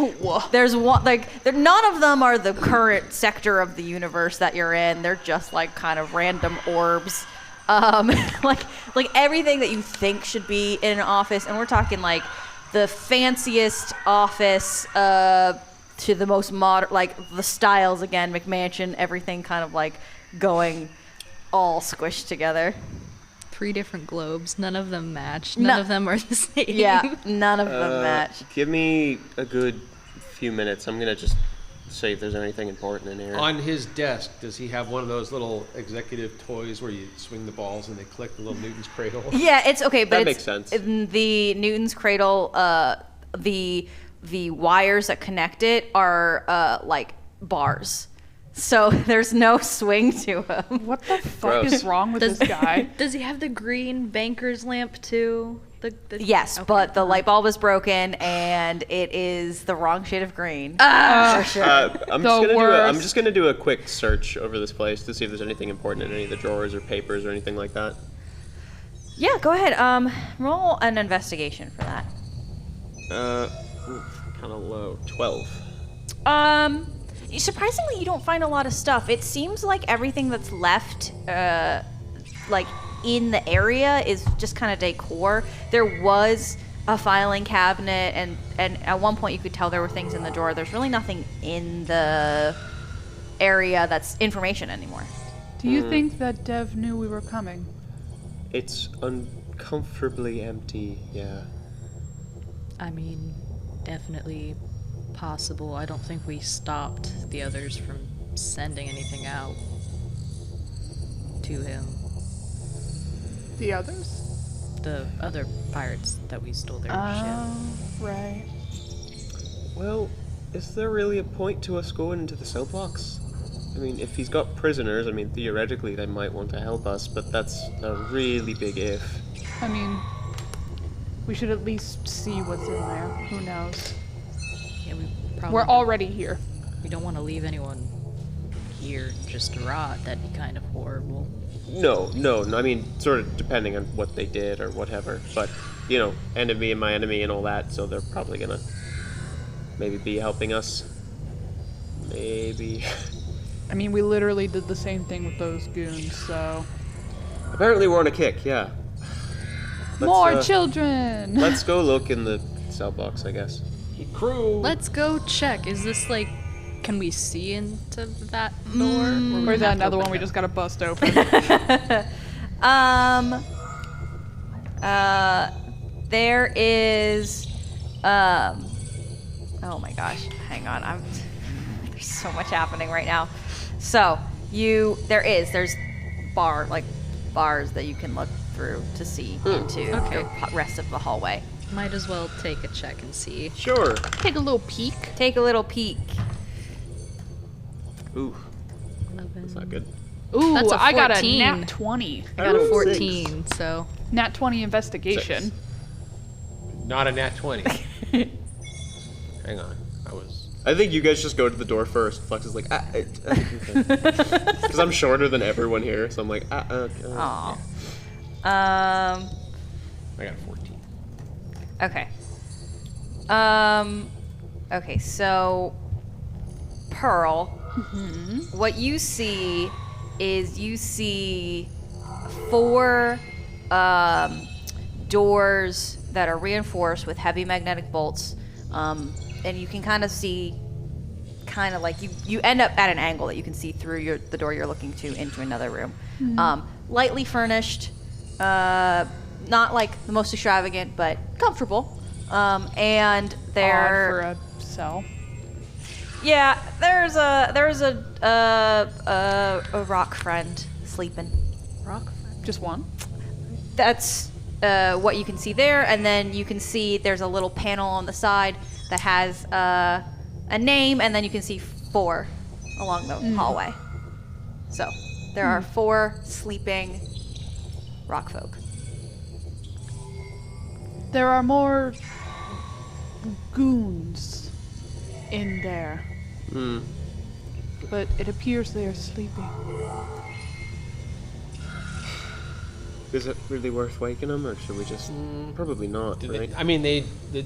there's one like none of them are the current sector of the universe that you're in. They're just like kind of random orbs, like everything that you think should be in an office, and we're talking like the fanciest office to the most modern, like the styles again, McMansion, everything kind of like going all squished together. 3 different globes. None of them match. None of them are the same. Yeah, none of them match. Give me a good few minutes. I'm gonna just see if there's anything important in here. On his desk, does he have one of those little executive toys where you swing the balls and they click the little Newton's cradle? Yeah, it's okay, but That it's makes sense. in the Newton's cradle. The wires that connect it are like bars, so there's no swing to them. What the fuck Gross. is wrong with this guy? Does he have the green banker's lamp too? Yes, Okay. but the light bulb is broken and it is the wrong shade of green. For sure. I'm just gonna do a quick search over this place to see if there's anything important in any of the drawers or papers or anything like that. Yeah, go ahead. Roll an investigation for that. Kind of low. 12. Surprisingly, you don't find a lot of stuff. It seems like everything that's left, like in the area, is just kind of decor. There was a filing cabinet, and at one point you could tell there were things in the drawer. There's really nothing in the area that's information anymore. Do you think that Dev knew we were coming? It's uncomfortably empty. Yeah. I mean, definitely possible. I don't think we stopped the others from sending anything out to him. The others? The other pirates that we stole their Oh, right. Well, is there really a point to us going into the cell blocks? I mean, if he's got prisoners, I mean, theoretically they might want to help us, but that's a really big if. I mean, we should at least see what's in there. Who knows? ship. Yeah, we probably We're already here. we don't want to leave anyone here just to rot. That'd be kind of horrible. No, I mean, sort of depending on what they did or whatever. But, you know, enemy and my enemy and all that, so they're probably gonna maybe be helping us. Maybe. I mean, we literally did the same thing with those goons, so... Apparently we're on a kick, yeah. More children! Let's go look in the cell box, I guess. Crew. Let's go check. Is this like, can we see into that door? Or Or is that another one we just gotta bust open? There is, oh my gosh, hang on, there's so much happening right now. So, there's bars that you can look through to see into Okay. the rest of the hallway. Might as well take a check and see. Sure. Take a little peek. Take a little peek. Ooh, that's not good. Ooh, That's a I got a 14. nat 20. I got a rolled 14, so Nat 20 investigation. Not a nat 20. Hang on. I think you guys just go to the door first. Flex is like, because I'm shorter than everyone here, so I'm like, Aw. I got a 14. Okay. Okay, so Pearl, what you see is you see 4 doors that are reinforced with heavy magnetic bolts, and you can kind of see, kind of like you end up at an angle that you can see through the door you're looking to into another room. Lightly furnished, not like the most extravagant, but comfortable. And Odd there, for a cell. yeah, there's a rock friend sleeping. rock. Just one? That's what you can see there, and then you can see there's a little panel on the side that has a name, and then you can see 4 along the hallway. So there are 4 sleeping rock folk. There are more goons in there. But it appears they are sleeping. Is it really worth waking them, or should we just? Probably not, right? I mean, they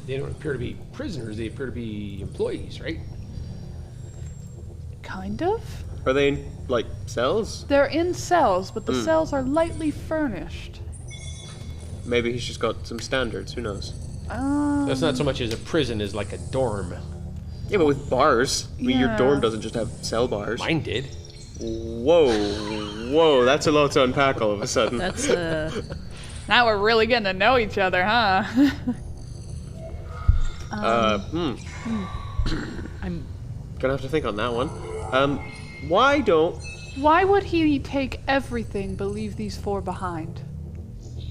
don't appear to be prisoners. They appear to be employees, right? Kind of. Are they in, like, cells? They're in cells, but the cells are lightly furnished. Maybe he's just got some standards. Who knows? That's not so much as a prison as like a dorm. Yeah, but with bars. I mean, your Yeah. dorm doesn't just have cell bars. Mine did. Whoa, that's a lot to unpack all of a sudden. That's Now we're really getting to know each other, huh? I'm Gonna have to think on that one. Why don't? Why would he take everything but leave these 4 behind?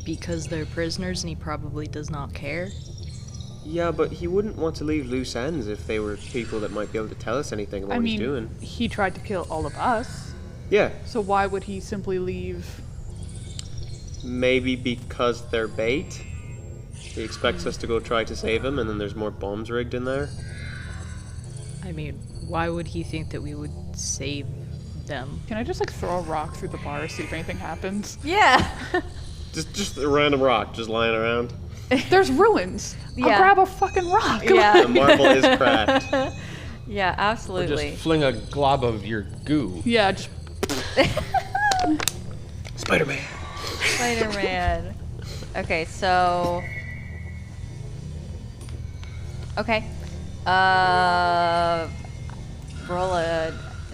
because they're prisoners and he probably does not care. Yeah, but he wouldn't want to leave loose ends if they were people that might be able to tell us anything about I what mean, he's doing. he tried to kill all of us, Yeah, so why would he simply leave? maybe because they're bait. He expects us to go try to save him, and then there's more bombs rigged in there. I mean, why would he think that we would save them? Can I just like throw a rock through the bar, see if anything happens? Yeah. Just a random rock just lying around. There's ruins. Yeah. I'll grab a fucking rock. Yeah. The marble is cracked. Yeah, Or absolutely. just fling a glob of your goo. Yeah, just Spider-Man. Spider-Man. Okay, so. Okay. Roll a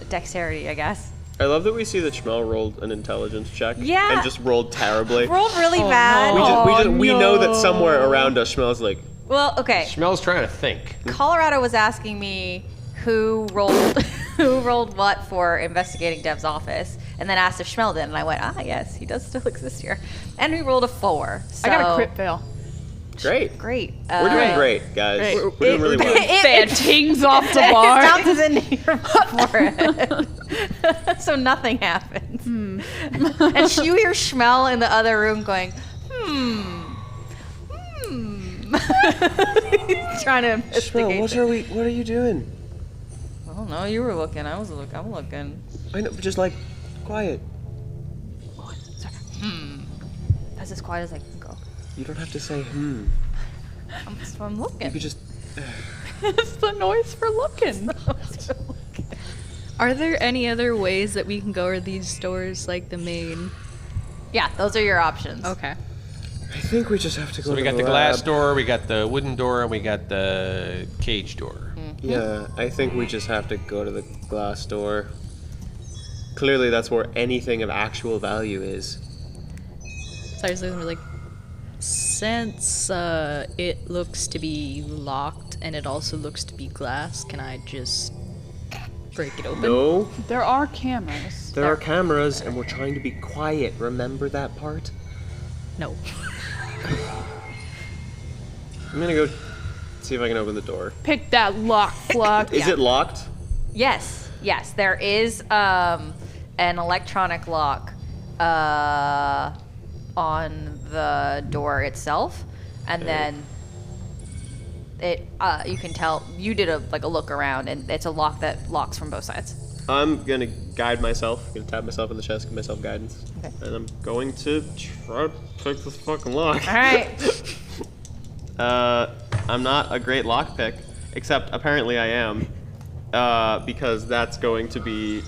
dexterity, I guess. I love that we see that Schmel rolled an intelligence check. Yeah. And just rolled terribly. Rolled really bad. We know that somewhere around us Schmel's like, Well, okay. Schmel's trying to think. Colorado was asking me who rolled who rolled what for investigating Dev's office, and then asked if Schmel did, and I went, yes, he does still exist here. And we rolled a 4. So I got a crit fail. great. Great. We're doing great, guys. Great. We're doing really well. It tings off the It bar. bounces into your forehead. So nothing happens. And you hear Schmel in the other room going, He's trying to investigate. What are you doing? I don't know. You were looking. I'm looking. I know, but just like, quiet. That's as quiet as I can go. You don't have to say, I'm You looking. could just, It's the noise for looking. Are there any other ways that we can go? Are these stores like the main? Yeah, those are your options. Okay. I think we just have to go So we to got the the glass lab. door, we got the wooden door, and we got the cage door. Yeah, I think we just have to go to the glass door. Clearly that's where anything of actual value is. So I was looking like, since it looks to be locked and it also looks to be glass, can I just break it open? No, There are cameras. there are cameras and we're trying to be quiet. Remember that part? No. I'm gonna go see if I can open the door. Pick that lock, Fluck. Is it locked? Yes. There is an electronic lock on the door itself, and then it you can tell you did a look around, and it's a lock that locks from both sides. I'm gonna guide myself. Gonna tap myself in the chest, give myself guidance. Okay. And I'm going to try to pick this fucking lock. All right. I'm not a great lockpick, except apparently I am, because that's going to be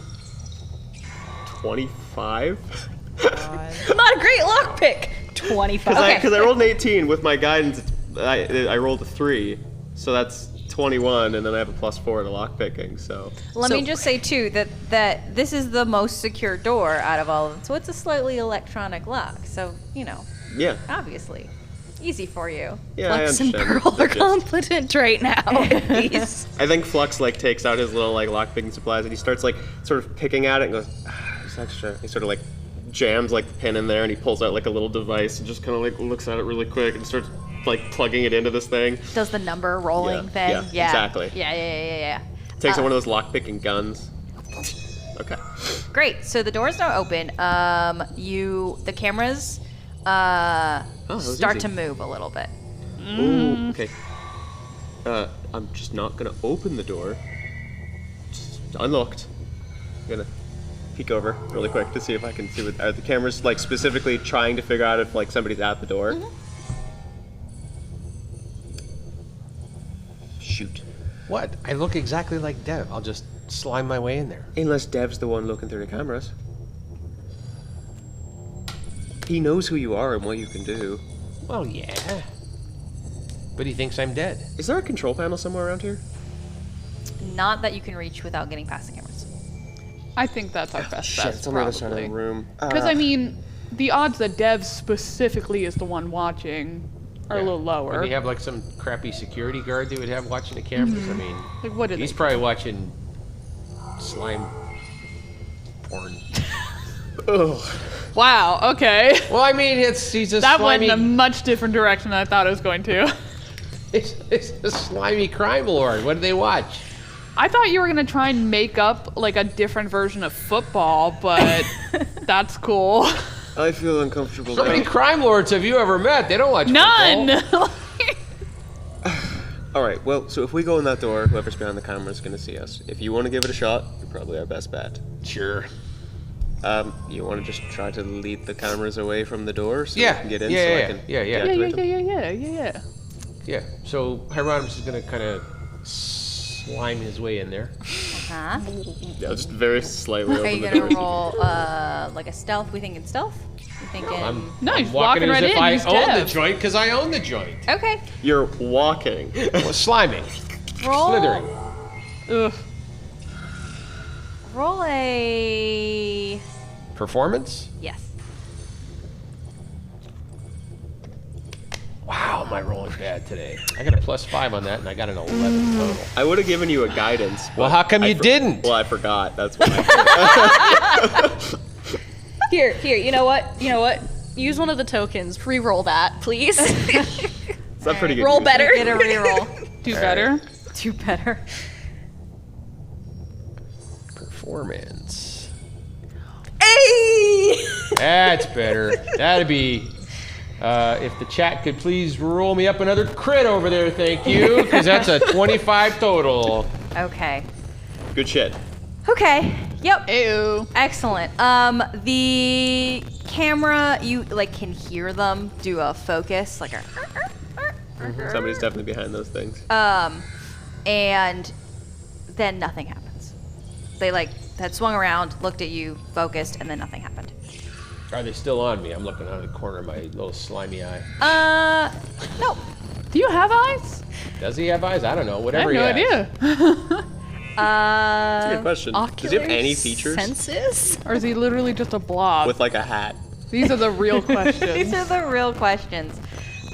25. Not a great lockpick. 25. Because I rolled an 18 with my guidance. I rolled a 3, so that's 21, and then I have a +4 to lockpicking. So Let me just say too that this is the most secure door out of all of them, so it's a slightly electronic lock. So yeah, obviously, easy for you. yeah, I Flux and understand. Pearl the are gist. competent right now. Please. I think Flux takes out his little lockpicking supplies and he starts sort of picking at it and goes, it's extra. He sort of jams the pin in there and he pulls out a little device and just kind of looks at it really quick and starts plugging it into this thing. Does the number rolling Yeah, thing? yeah, exactly. Yeah. Takes out one of those lockpicking guns. Okay. Great. So the door's now open. The cameras that was start easy. to move a little bit. Ooh, okay. I'm just not gonna open the door. Just unlocked. I'm gonna peek over really quick to see if I can see what are the cameras like specifically trying to figure out if like somebody's at the door. Shoot. What? I look exactly like Dev. I'll just slime my way in there. Unless Dev's the one looking through the cameras. He knows who you are and what you can do. Well, yeah. But he thinks I'm dead. Is there a control panel somewhere around here? Not that you can reach without getting past the cameras. I think that's our best Shit, bet. it's on the other side of the room. Because I mean, the odds that Dev specifically is the one watching are a little lower. Would he have like some crappy security guard they would have watching the cameras? I mean, Like, what is he's it? probably watching slime porn. Ugh. Wow. Okay. Well, I mean, he's a That slimy. went in a much different direction than I thought it was going to. It's a slimy crime lord. What do they watch? I thought you were gonna try and make up like a different version of football, but that's cool. I feel uncomfortable. How many now. crime lords have you ever met? They don't watch None. football. All right. Well, so if we go in that door, whoever's behind the camera is going to see us. If you want to give it a shot, you're probably our best bet. Sure. You want to just try to lead the cameras away from the door so Yeah. we can get in. Yeah, so yeah, I yeah. can Yeah, yeah. deactivate them? Yeah. Yeah. So Hieronymus is gonna kind of slime his way in there. Huh? Yeah, just very slightly. Are open you the gonna door. roll like a stealth? We thinking stealth? You thinking? No, I'm he's walking walking as right if in. I He's own the Dev. joint because I own the joint. Okay. You're walking. Well, sliming, Roll. slithering. Ugh. Roll a. Performance? Yes. Wow, my rolling bad today. I got a +5 on that, and I got an 11 total. I would have given you a guidance. Well, but how come I you didn't? Well, I forgot. That's why. Here, you know what? Use one of the tokens. Re-roll that, please. It's not pretty good. Roll news. better. Get a reroll. Do better. Do better. Performance. Hey! That's better. That'd be. If the chat could please roll me up another crit over there, thank you, because that's a 25 total. Okay. Good shit. Okay. Yep. Ew. Excellent. The camera, you like can hear them do a focus, like a. Somebody's definitely behind those things. And then nothing happens. They like had swung around, looked at you, focused, and then nothing happened. Are they still on me? I'm looking out of the corner of my little slimy eye. No. Do you have eyes? Does he have eyes? I don't know. I have Whatever no he has. idea. That's a good question. Does he have any features Senses? Or is he literally just a blob? with like a hat? These are the real These questions. are the real questions.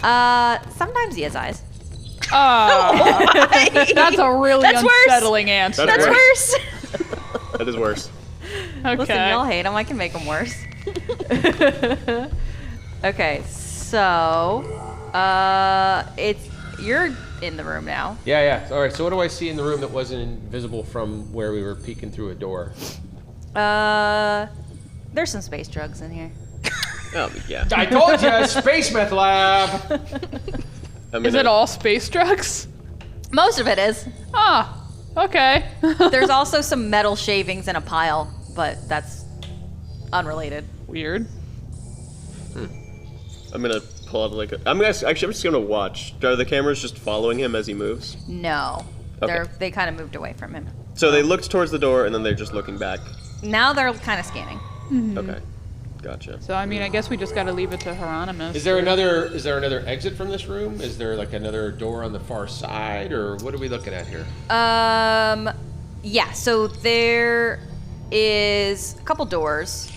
Sometimes he has eyes. That's a really That's worse. unsettling answer. That's That's worse. That is worse. Okay. Listen, y'all hate him. I can make him worse. Okay, so you're in the room now. Yeah. All right. So what do I see in the room that wasn't visible from where we were peeking through a door? There's some space drugs in here. Oh yeah. I told you, Space Meth Lab. Is it all space drugs? Most of it is. Ah, okay. There's also some metal shavings in a pile, but that's unrelated. Weird. I'm gonna pull out like I'm just gonna watch. Are the cameras just following him as he moves? No, Okay. they kind of moved away from him. So they looked towards the door and then they're just looking back. Now they're kind of scanning. Okay. Gotcha. So I mean, I guess we just gotta leave it to Hieronymus. Is there another exit from this room? Is there like another door on the far side, or what are we looking at here? Yeah. So there is a couple doors.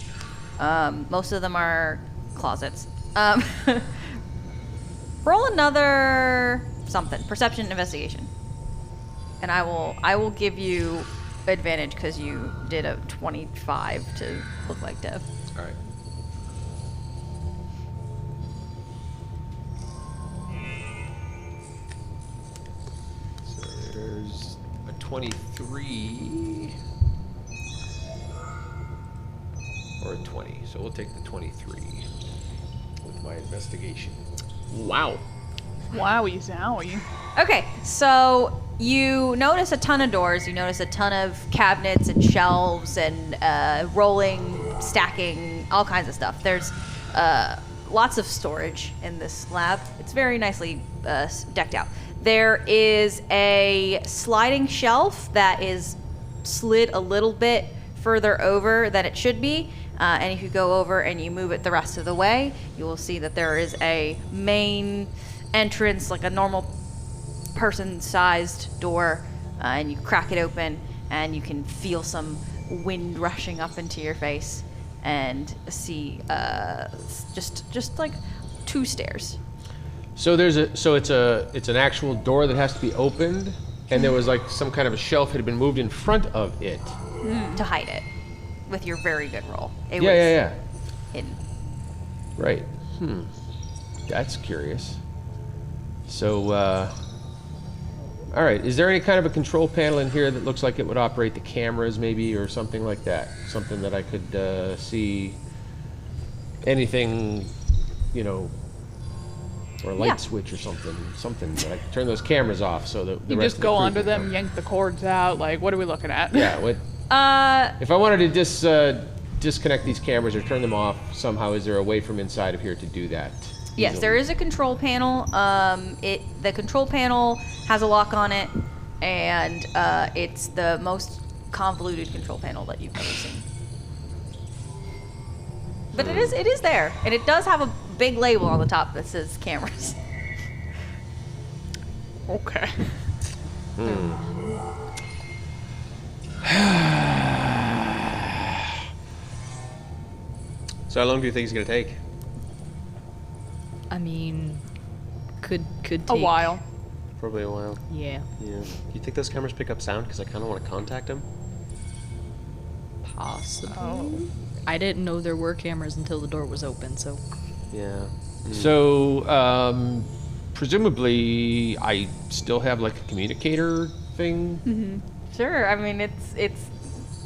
Most of them are closets. Roll another something. Perception, investigation. And I will give you advantage because you did a 25 to look like Dev. All right. So there's a 23 or a 20. So we'll take the 23 with my investigation. Wow. Wowie zowie. Okay, so You notice a ton of doors. You notice a ton of cabinets and shelves and rolling, stacking, all kinds of stuff. There's lots of storage in this lab. It's very nicely decked out. There is a sliding shelf that is slid a little bit further over than it should be. And if you go over and you move it the rest of the way, you will see that there is a main entrance, like a normal person-sized door, and you crack it open, and you can feel some wind rushing up into your face, and see just like 2 stairs. So it's an actual door that has to be opened, and there was like some kind of a shelf had been moved in front of it. To hide it with your very good roll. It Yeah. hidden. Right. That's curious. So, all right. Is there any kind of a control panel in here that looks like it would operate the cameras, maybe, or something like that? Something that I could see. Anything, you know, or a light Yeah. switch or something. Something that I could turn those cameras off so that the You rest just of the go crew under can them, come. yank the cords out. Like, what are we looking at? Yeah. What? If I wanted to disconnect these cameras or turn them off somehow, is there a way from inside of here to do that? Yes, there is a control panel. The control panel has a lock on it, and it's the most convoluted control panel that you've ever seen. But it is there, and it does have a big label on the top that says cameras. Okay. So how long do you think it's gonna take? I mean, could take A while. Probably a while. Yeah, Yeah. Do you think those cameras pick up sound? Because I kind of want to contact him. possibly. Oh. I didn't know there were cameras until the door was open, so Yeah. So, presumably, I still have like a communicator thing. Sure. I mean, it's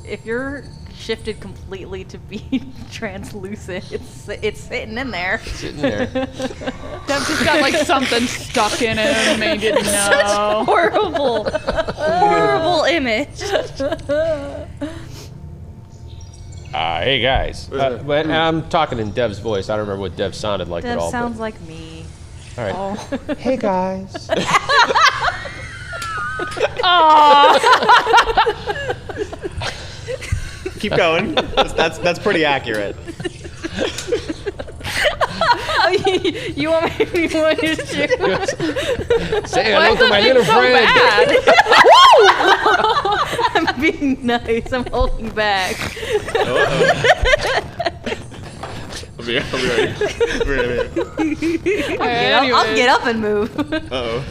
if you're shifted completely to be translucent, it's sitting in there. Sitting there. Dev just got like something stuck in him and he didn't know. horrible image. Hey guys. But I'm talking in Dev's voice. I don't remember what Dev sounded like at That all. sounds like me. All right. Hey guys. Keep going. That's pretty accurate. You want me to shoot? Say hello to my little friend. I'm being nice. I'm holding back. I'll be ready. I'll get up and move. Uh-oh.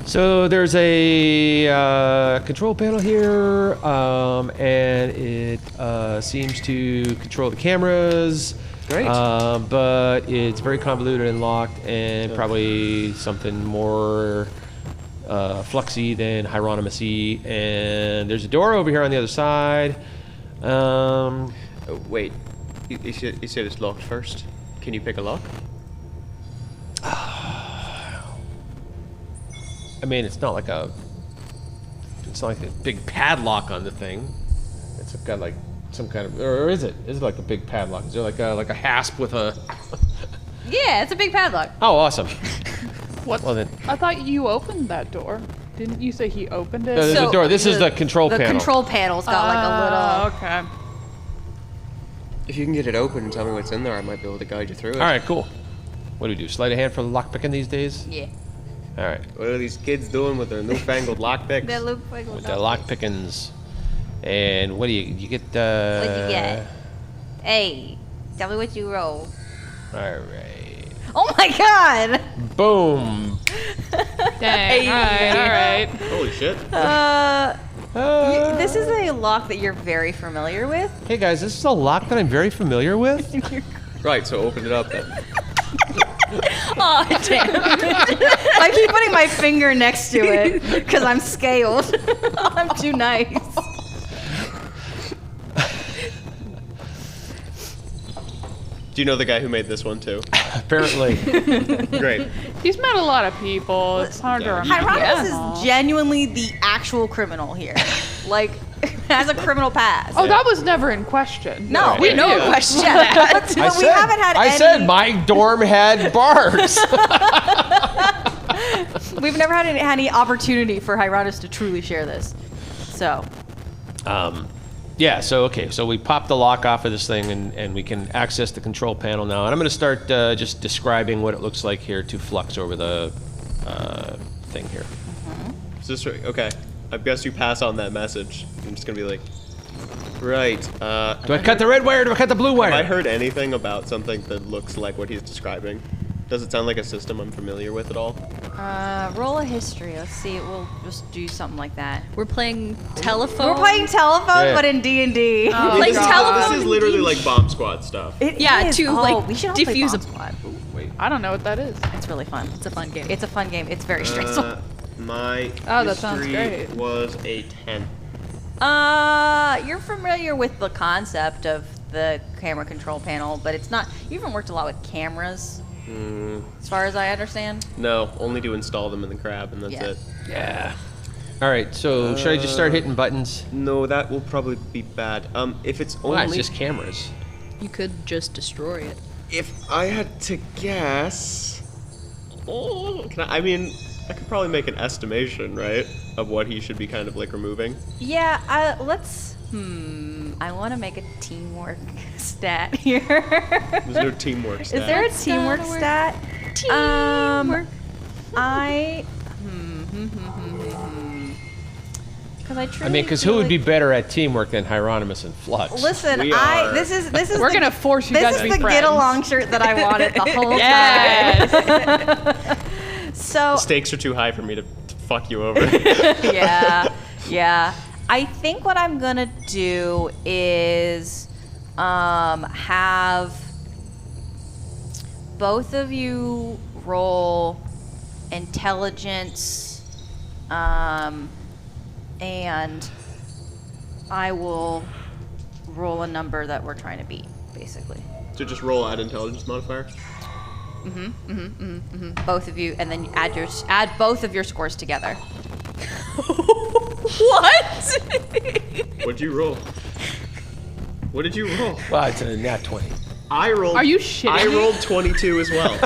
So there's a control panel here, and it seems to control the cameras. Great. But it's very convoluted and locked, and probably something more fluxy than Hieronymus-y. And there's a door over here on the other side. Oh, wait. You said it's locked first. Can you pick a lock? I mean, it's not like a big padlock on the thing. It's got like some kind of, or is it? Is it like a big padlock? Is there like a hasp with a? Yeah, it's a big padlock. Oh, awesome. What? Well then, I thought you opened that door. Didn't you say he opened it? there's a door. This is the control The panel. control panel's got like a little. Okay. If you can get it open and tell me what's in there, I might be able to guide you through it. All right, cool. What do we do? Sleight of hand for lockpicking these days? Yeah. All right, What are these kids doing with their newfangled lockpicks? That look like with the lockpickings. And what do you get? What you get? Hey, tell me what you roll. All right. Oh my god! Boom. Dang. All right. Holy shit. This is a lock that you're very familiar with. Hey guys, this is a lock that I'm very familiar with. Right, so open it up then. Oh damn! I keep putting my finger next to it because I'm scaled. I'm too nice. Do you know the guy who made this one too? Apparently. Great. He's met a lot of people. It's hard to remember. Hieronymus them all. is genuinely the actual criminal here. Like, has a criminal past. Oh, that was never in question. No, we know Yeah. question that. But we haven't had I any. said my dorm had bars. We've never had any opportunity for Hieronymus to truly share this. So, Yeah, so we pop the lock off of this thing and we can access the control panel now. And I'm going to start just describing what it looks like here to Flux over the thing here. Is this right? Okay. I guess you pass on that message. I'm just gonna be like, right. Do I cut the red wire or do I cut the blue wire? Have I heard anything about something that looks like what he's describing? Does it sound like a system I'm familiar with at all? roll a history. Let's see. We'll just do something like that. We're playing telephone. We're playing telephone, Yeah. but in D&D. Oh, Like God. telephone. This is literally like Bomb Squad stuff. It Yeah, is. to, Oh, like, we should all diffuse play a- Bomb Squad. Wait. I don't know what that is. It's really fun. It's a fun game. It's a fun game. It's very stressful. My Oh, that sounds history great. was a 10. You're familiar with the concept of the camera control panel, but it's not. You haven't worked a lot with cameras, as far as I understand. No, only to install them in the crab, and that's Yeah. it. Yeah. All right, so should I just start hitting buttons? No, that will probably be bad. If it's only Well, it's just cameras. You could just destroy it. if I had to guess, I mean, I could probably make an estimation, right, of what he should be kind of like removing. Yeah. Let's. I want to make a teamwork stat here. There's no teamwork stat. Is there a teamwork stat? Teamwork. Because I truly. I mean, because feel who would be like- better at teamwork than Hieronymus and Flux? Listen, We are. this is We're the- gonna force you this guys is to be the friends. get along shirt that I wanted the whole Yes. time. So Stakes are too high for me to fuck you over. yeah. I think what I'm gonna do is have both of you roll intelligence, and I will roll a number that we're trying to beat, basically. So just roll add intelligence modifier. Both of you, and then you add both of your scores together. What? What'd you roll? What did you roll? Well, it's a nat 20. I rolled. Are you shitting I me? rolled 22 as well.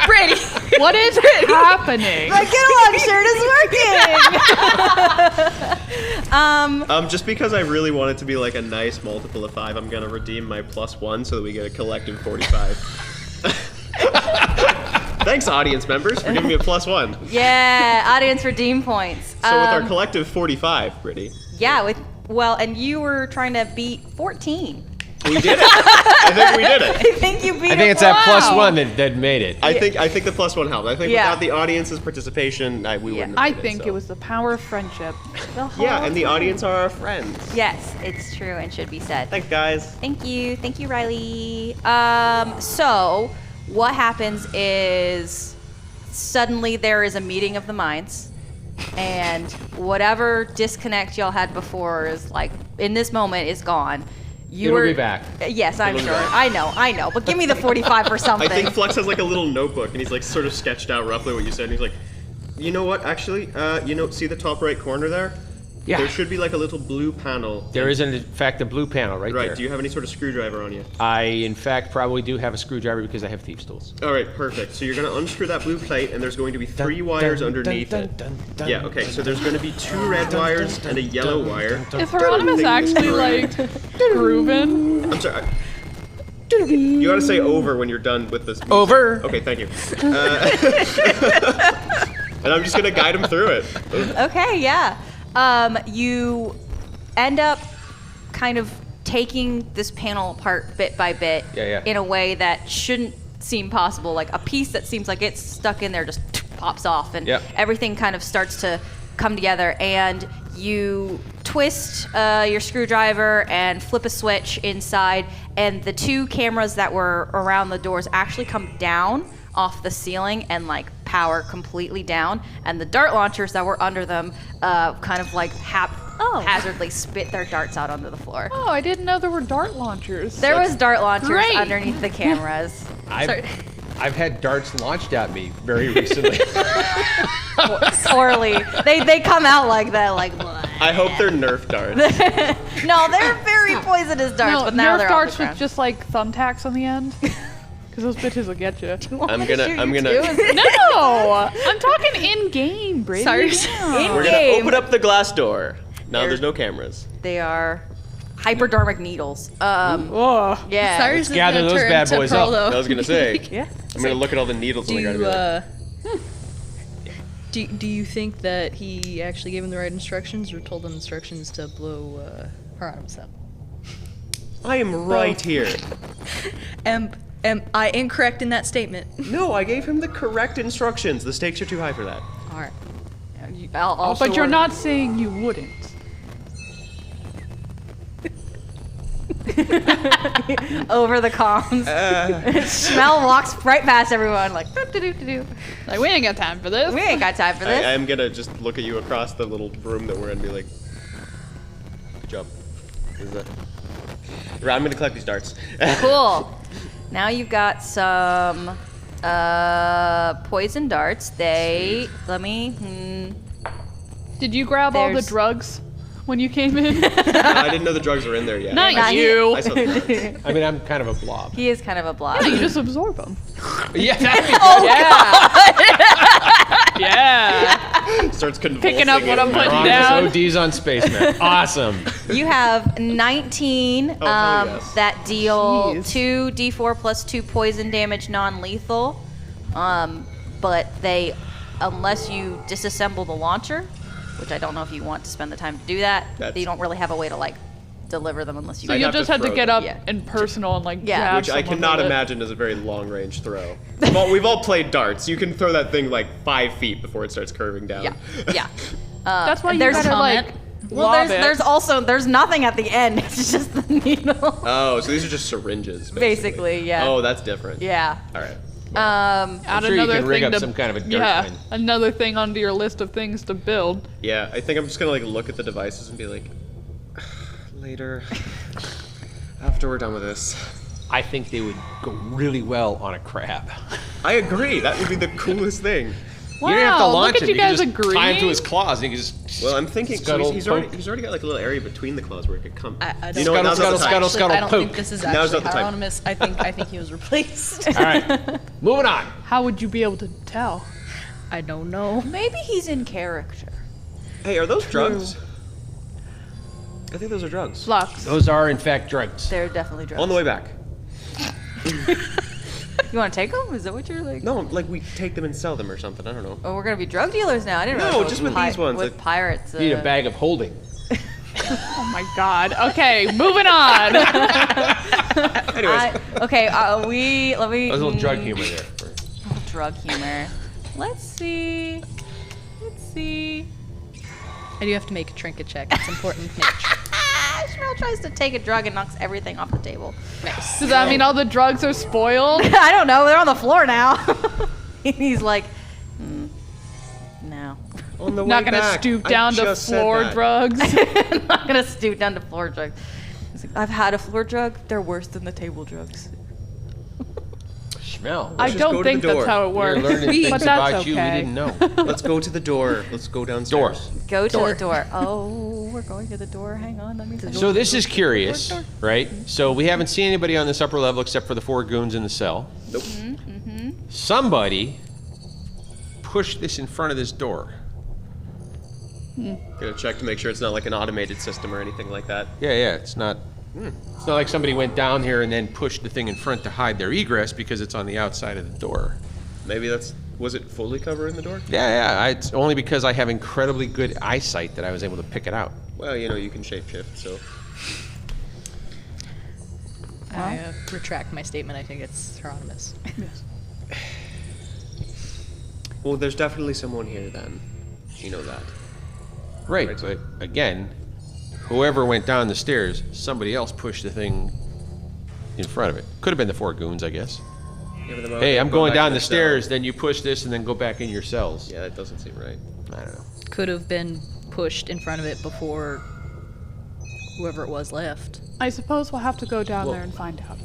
Brady. What is happening? My get along shirt is working. Just because I really want it to be like a nice multiple of 5, I'm gonna redeem my +1 so that we get a collective 45. Thanks, audience members, for giving me a +1. Yeah, audience redeem points. So with our collective 45, Brittany, Yeah, and you were trying to beat 14. we did it. I think we did it. I think you beat. I think it's that +1 that made it. I think the +1 helped. I think Yeah. without the audience's participation, we wouldn't. Have I made think so. it was the power of friendship. Yeah, and the audience are our friends. Yes, it's true and should be said. Thanks, guys. Thank you, Riley. So what happens is suddenly there is a meeting of the minds, and whatever disconnect y'all had before is like in this moment is gone. It'll be back. Yes, I'm It'll be sure. back. I know. But give me the 45 or I something. think Flux has like a little notebook, and he's like sort of sketched out roughly what you said. And he's like, you know what? Actually, see the top right corner there? Yeah. There should be like a little blue panel. There is, in fact, a blue panel right Right. there. Do you have any sort of screwdriver on you? I, in fact, probably do have a screwdriver because I have thieves' tools. All right, perfect. So you're gonna unscrew that blue plate, and there's going to be 3 wires underneath it. Yeah. Okay. So there's going to be 2 red wires and a yellow wire. Is Hieronymus actually like grooving? I'm sorry. You gotta say over when you're done with this. music. Over. Okay, thank you. And I'm just gonna guide him through it. Okay, yeah. You end up kind of taking this panel apart bit by bit Yeah. in a way that shouldn't seem possible. Like a piece that seems like it's stuck in there just pops off, and Yep. everything kind of starts to come together. And you twist your screwdriver and flip a switch inside, and the 2 cameras that were around the doors actually come down off the ceiling and like power completely down, and the dart launchers that were under them kind of like Oh. haphazardly spit their darts out onto the floor. Oh, I didn't know there were dart launchers. There was dart launchers Great. underneath the cameras. I've had darts launched at me very recently. Poorly. They come out like that, like. I hope they're Nerf darts. No, they're very poisonous darts, No, but now Nerf they're darts off the with ground. just like thumbtacks on the end. Because those bitches will get you. I'm gonna. No, I'm talking in game, Brady. Cyrus. Yeah. We're gonna game. open up the glass door. Now There- there's no cameras. They are hypodermic needles. Ugh. Yeah. Cyrus is gather gonna those turn bad to boys up. Prolo. I was gonna say. Yeah. I'm gonna look at all the needles Do on the ground. you, and be like, do you think that he actually gave him the right instructions or told him instructions to blow Hieronymus up? I am right here. Am I incorrect in that statement? No, I gave him the correct instructions. The stakes are too high for that. All right. I'll But you're show- not saying you wouldn't. over the comms. Schmel walks right past everyone, like do. Like, we ain't got time for this. We ain't got time for this. I'm gonna just look at you across the little room that we're in and be like, good job. Is that? Right, I'm gonna collect these darts. Cool. Now you've got some poison darts. Let me. Did you grab all the There's- drugs when you came in? I didn't know the drugs were in there yet. Not Not you. I saw the drugs. I mean, I'm kind of a blob. He is kind of a blob. You just absorb them. Yeah. Yeah. Starts convulsing. Picking up what I'm putting Hieronymus down. ODs on spaceman. Awesome. You have 19 hell yes. that deal Jeez. 2 d4 plus 2 poison damage non-lethal. But they, unless you disassemble the launcher, which I don't know if you want to spend the time to do that, That's- you don't really have a way to like deliver them unless you. So I'd you'll have to just have to throw get them. up Yeah. and personal and like Yeah. jab Which I someone cannot with it. imagine is a very long range throw. We've all played darts. You can throw that thing like 5 feet before it starts curving down. Yeah, yeah. That's why you there's better comment. like Well, lob there's it. also nothing at the end. It's just the needle. Oh, so these are just syringes, Basically, yeah. Oh, that's different. Yeah. All right. Add sure you another can rig thing up to, some kind of a dirt yeah, mine. another thing onto your list of things to build. Yeah, I think I'm just gonna like look at the devices and be like, later, after we're done with this. I think they would go really well on a crab. I agree. That would be the coolest thing. Wow, You don't have to launch look at him. you guys can just tie him to agreeing. his claws and he can just. Well, I'm thinking so Scuttle, he's poke. already got like a little area between the claws where it could come. I You know what? don't Now's not the time. Scuttle, scuttle, I don't poke. think this is Now's actually not the time. Hieronymus. I think he was replaced. All right, moving on. How would you be able to tell? I don't know. Maybe he's in character. Hey, are those drugs? I think those are drugs. Flux. Those are in fact drugs. They're definitely drugs. On the way back. You want to take them? Is that what you're like? No, like we take them and sell them or something. I don't know. Oh, we're gonna be drug dealers now. I didn't No, know. just with these ones, With like- pirates. You need a bag of holding. Oh my god. Okay, moving on. Anyways, Okay. Let me. There's a little drug humor there. Drug humor. Let's see. I do have to make a trinket check. It's important to make. Shmuel tries to take a drug and knocks everything off the table. Nice. Does that mean all the drugs are spoiled? I don't know. They're on the floor now. He's like, no. on the way Not gonna back, stoop I down to just said floor that. drugs. I'm not gonna stoop down to floor drugs. He's like, I've had a floor drug. They're worse than the table drugs. Smell. I just go don't to think the that's door. how it We're works. learning things But that's about you we okay. didn't know. Let's go to the door. Let's go downstairs. Door. Go to the door. Oh, we're going to the door. Hang on. Let me. So this is curious, right? So we haven't seen anybody on this upper level except for the 4 goons in the cell. Nope. Somebody pushed this in front of this door. Gonna check to make sure it's not like an automated system or anything like that. Yeah, it's not. It's not like somebody went down here and then pushed the thing in front to hide their egress because it's on the outside of the door. Maybe that's. Was it fully covering the door? Yeah. It's only because I have incredibly good eyesight that I was able to pick it out. Well, you know, you can shapeshift, so. I retract my statement. I think it's Hieronymus. Well, there's definitely someone here then. You know that. Right, but again, whoever went down the stairs, somebody else pushed the thing in front of it. Could have been the 4 goons, I guess. Hey, I'm going down the stairs, then you push this and then go back in your cells. Yeah, that doesn't seem right. I don't know. Could have been pushed in front of it before whoever it was left. I suppose we'll have to go down Well- there and find out.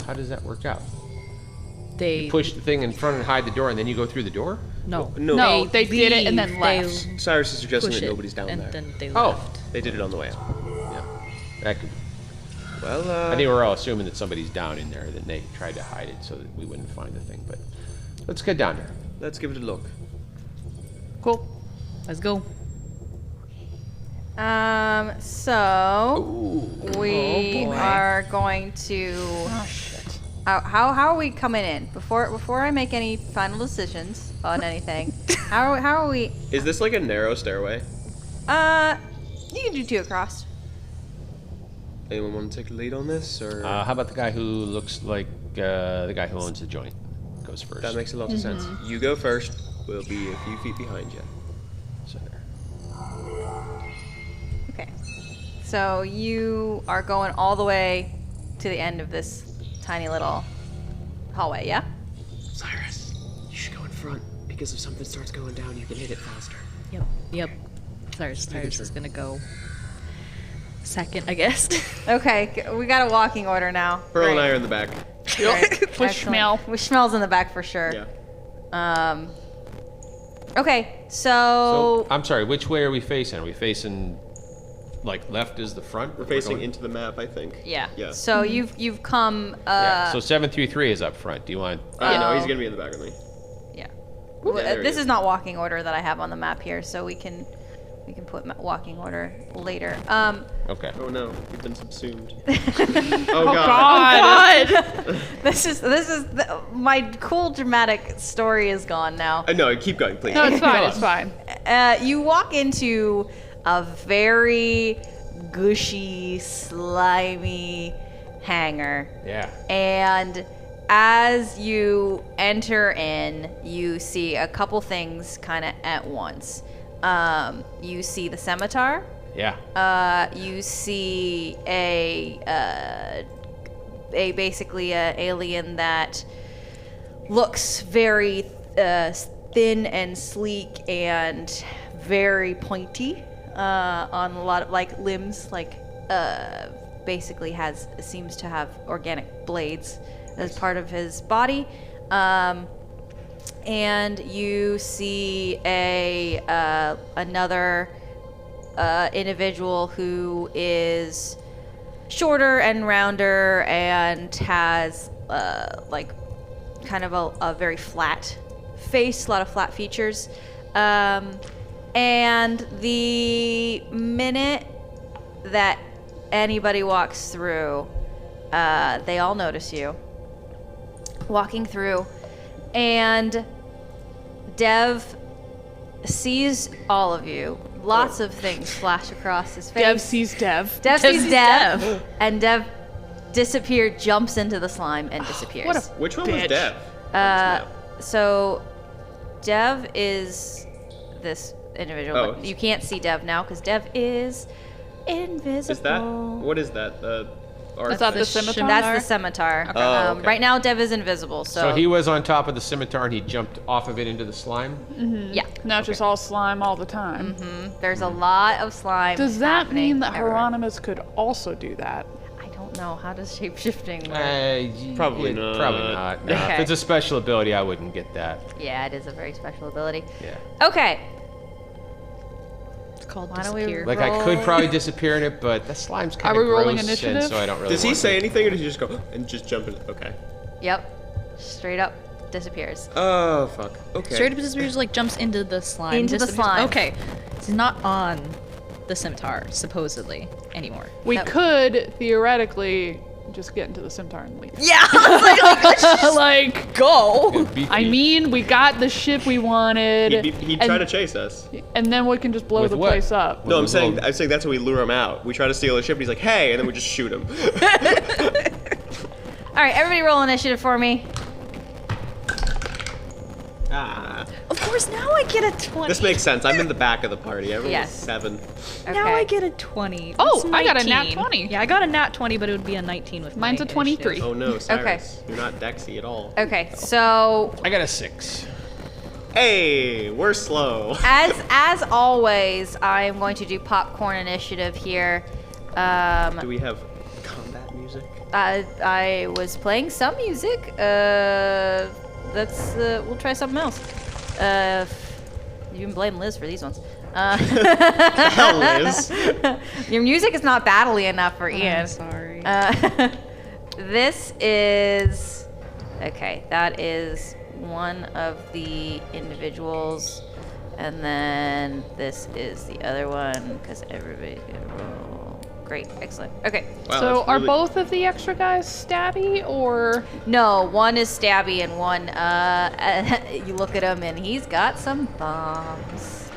How does that work out? They Push the thing in front and hide the door, and then you go through the door? no. No, they did it and then leave, left. They Cyrus is suggesting push that it, nobody's down and there. then they Oh. left. They did it on the way out. Yeah. That could. Well, I think we're all assuming that somebody's down in there, that they tried to hide it so that we wouldn't find the thing. But let's get down there. let's give it a look. Cool. Let's go. So we boy. are going to. Oh shit. How are we coming in? Before I make any final decisions on anything, how are we? Is this like a narrow stairway? You can do 2 across. Anyone want to take the lead on this, or How about the guy who looks like the guy who owns the joint goes first? that makes a lot of sense. You go first. We'll be a few feet behind you. So there. Okay. So you are going all the way to the end of this tiny little hallway, yeah? Cyrus, you should go in front because if something starts going down, you can hit it faster. Yep. Cyrus is gonna go second, I guess. Okay, we got a walking order now. Pearl and I Great. are in the back. Great. With Excellent. Schmel. With Schmel's in the back for sure. Yeah. Okay, So I'm sorry. Which way are we facing? Are we facing like left is the front? We're facing going- into the map, I think. yeah. Yeah. So you've come. Yeah. So 733 is up front. Do you want? No, he's gonna be in the back with me. Yeah. there he This is. is not walking order that I have on the map here, so we can put walking order later. Okay. Oh no, we've been subsumed. Oh god. god. this is my cool dramatic story is gone now. No, keep going, please. No, it's fine. It's fine. You walk into a very gushy, slimy hangar. Yeah. And as you enter in, you see a couple things kind of at once. You see the scimitar. Yeah. You see a basically a alien that looks very thin and sleek and very pointy on a lot of like limbs, like basically seems to have organic blades as part of his body. And you see another individual who is shorter and rounder and has like kind of a very flat face, a lot of flat features. And the minute that anybody walks through, they all notice you walking through, and Dev sees all of you. Lots of things flash across his face. Dev sees Dev. Dev sees sees Dev, Dev. and Dev jumps into the slime and disappears. What a Which one was bitch. Dev? So, Dev is this individual. Oh. But you can't see Dev now because Dev is invisible. Is that what is that? Is that the scimitar? That's the scimitar. Oh, okay. Right now, Dev is invisible. So he was on top of the scimitar and he jumped off of it into the slime. Yeah. Not just all slime all the time. There's a lot of slime. Does that happening mean that everywhere. Hieronymus could also do that? I don't know. How does shapeshifting work? Probably Probably not. not. No. Okay. If it's a special ability, I wouldn't get that. Yeah, it is a very special ability. Yeah. Okay. It's called Why don't we disappear. Like I could Roll. probably disappear in it, but the slime's kind Are of we rolling gross, initiative? and so I don't really. Does he want say to. anything, or does he just go and just jump in? Okay. Yep. Straight up disappears. Oh fuck. Okay. Straight up disappears, like jumps into the slime. Into the disappears- slime. Okay. He's not on the scimitar, supposedly, anymore. We That- could theoretically just get into the scimitar and leave. Yeah! Like, Go! Beat I me. mean, we got the ship we wanted, He'd try to chase us. and then we can just blow With the what? place up. No, I'm With saying little- that's how we lure him out. We try to steal a ship, and he's like, "Hey," and then we just shoot him. All right, everybody roll initiative for me. Ah. Of course, now I get a 20. This makes sense. I'm in the back of the party. Everyone's Yes. 7. Okay. Now I get a 20. Oh, That's I got a nat 19. 20. Yeah, I got a nat 20, but it would be a 19 with Mine's my a 23. Oh no, Cyrus. You're not Dexy at all. Okay, so I got a 6. Hey, we're slow. as always, I am going to do popcorn initiative here. Do we have combat music? I was playing some music. We'll try something else. You can blame Liz for these ones. Hell, Liz. Your music is not battly enough for Ian. I'm sorry. This is okay. That is one of the individuals, and then this is the other one because everybody's gonna roll. Great, excellent. Okay. Wow, So that's are really- both of the extra guys stabby or? No, one is stabby and one. You look at him and he's got some bombs.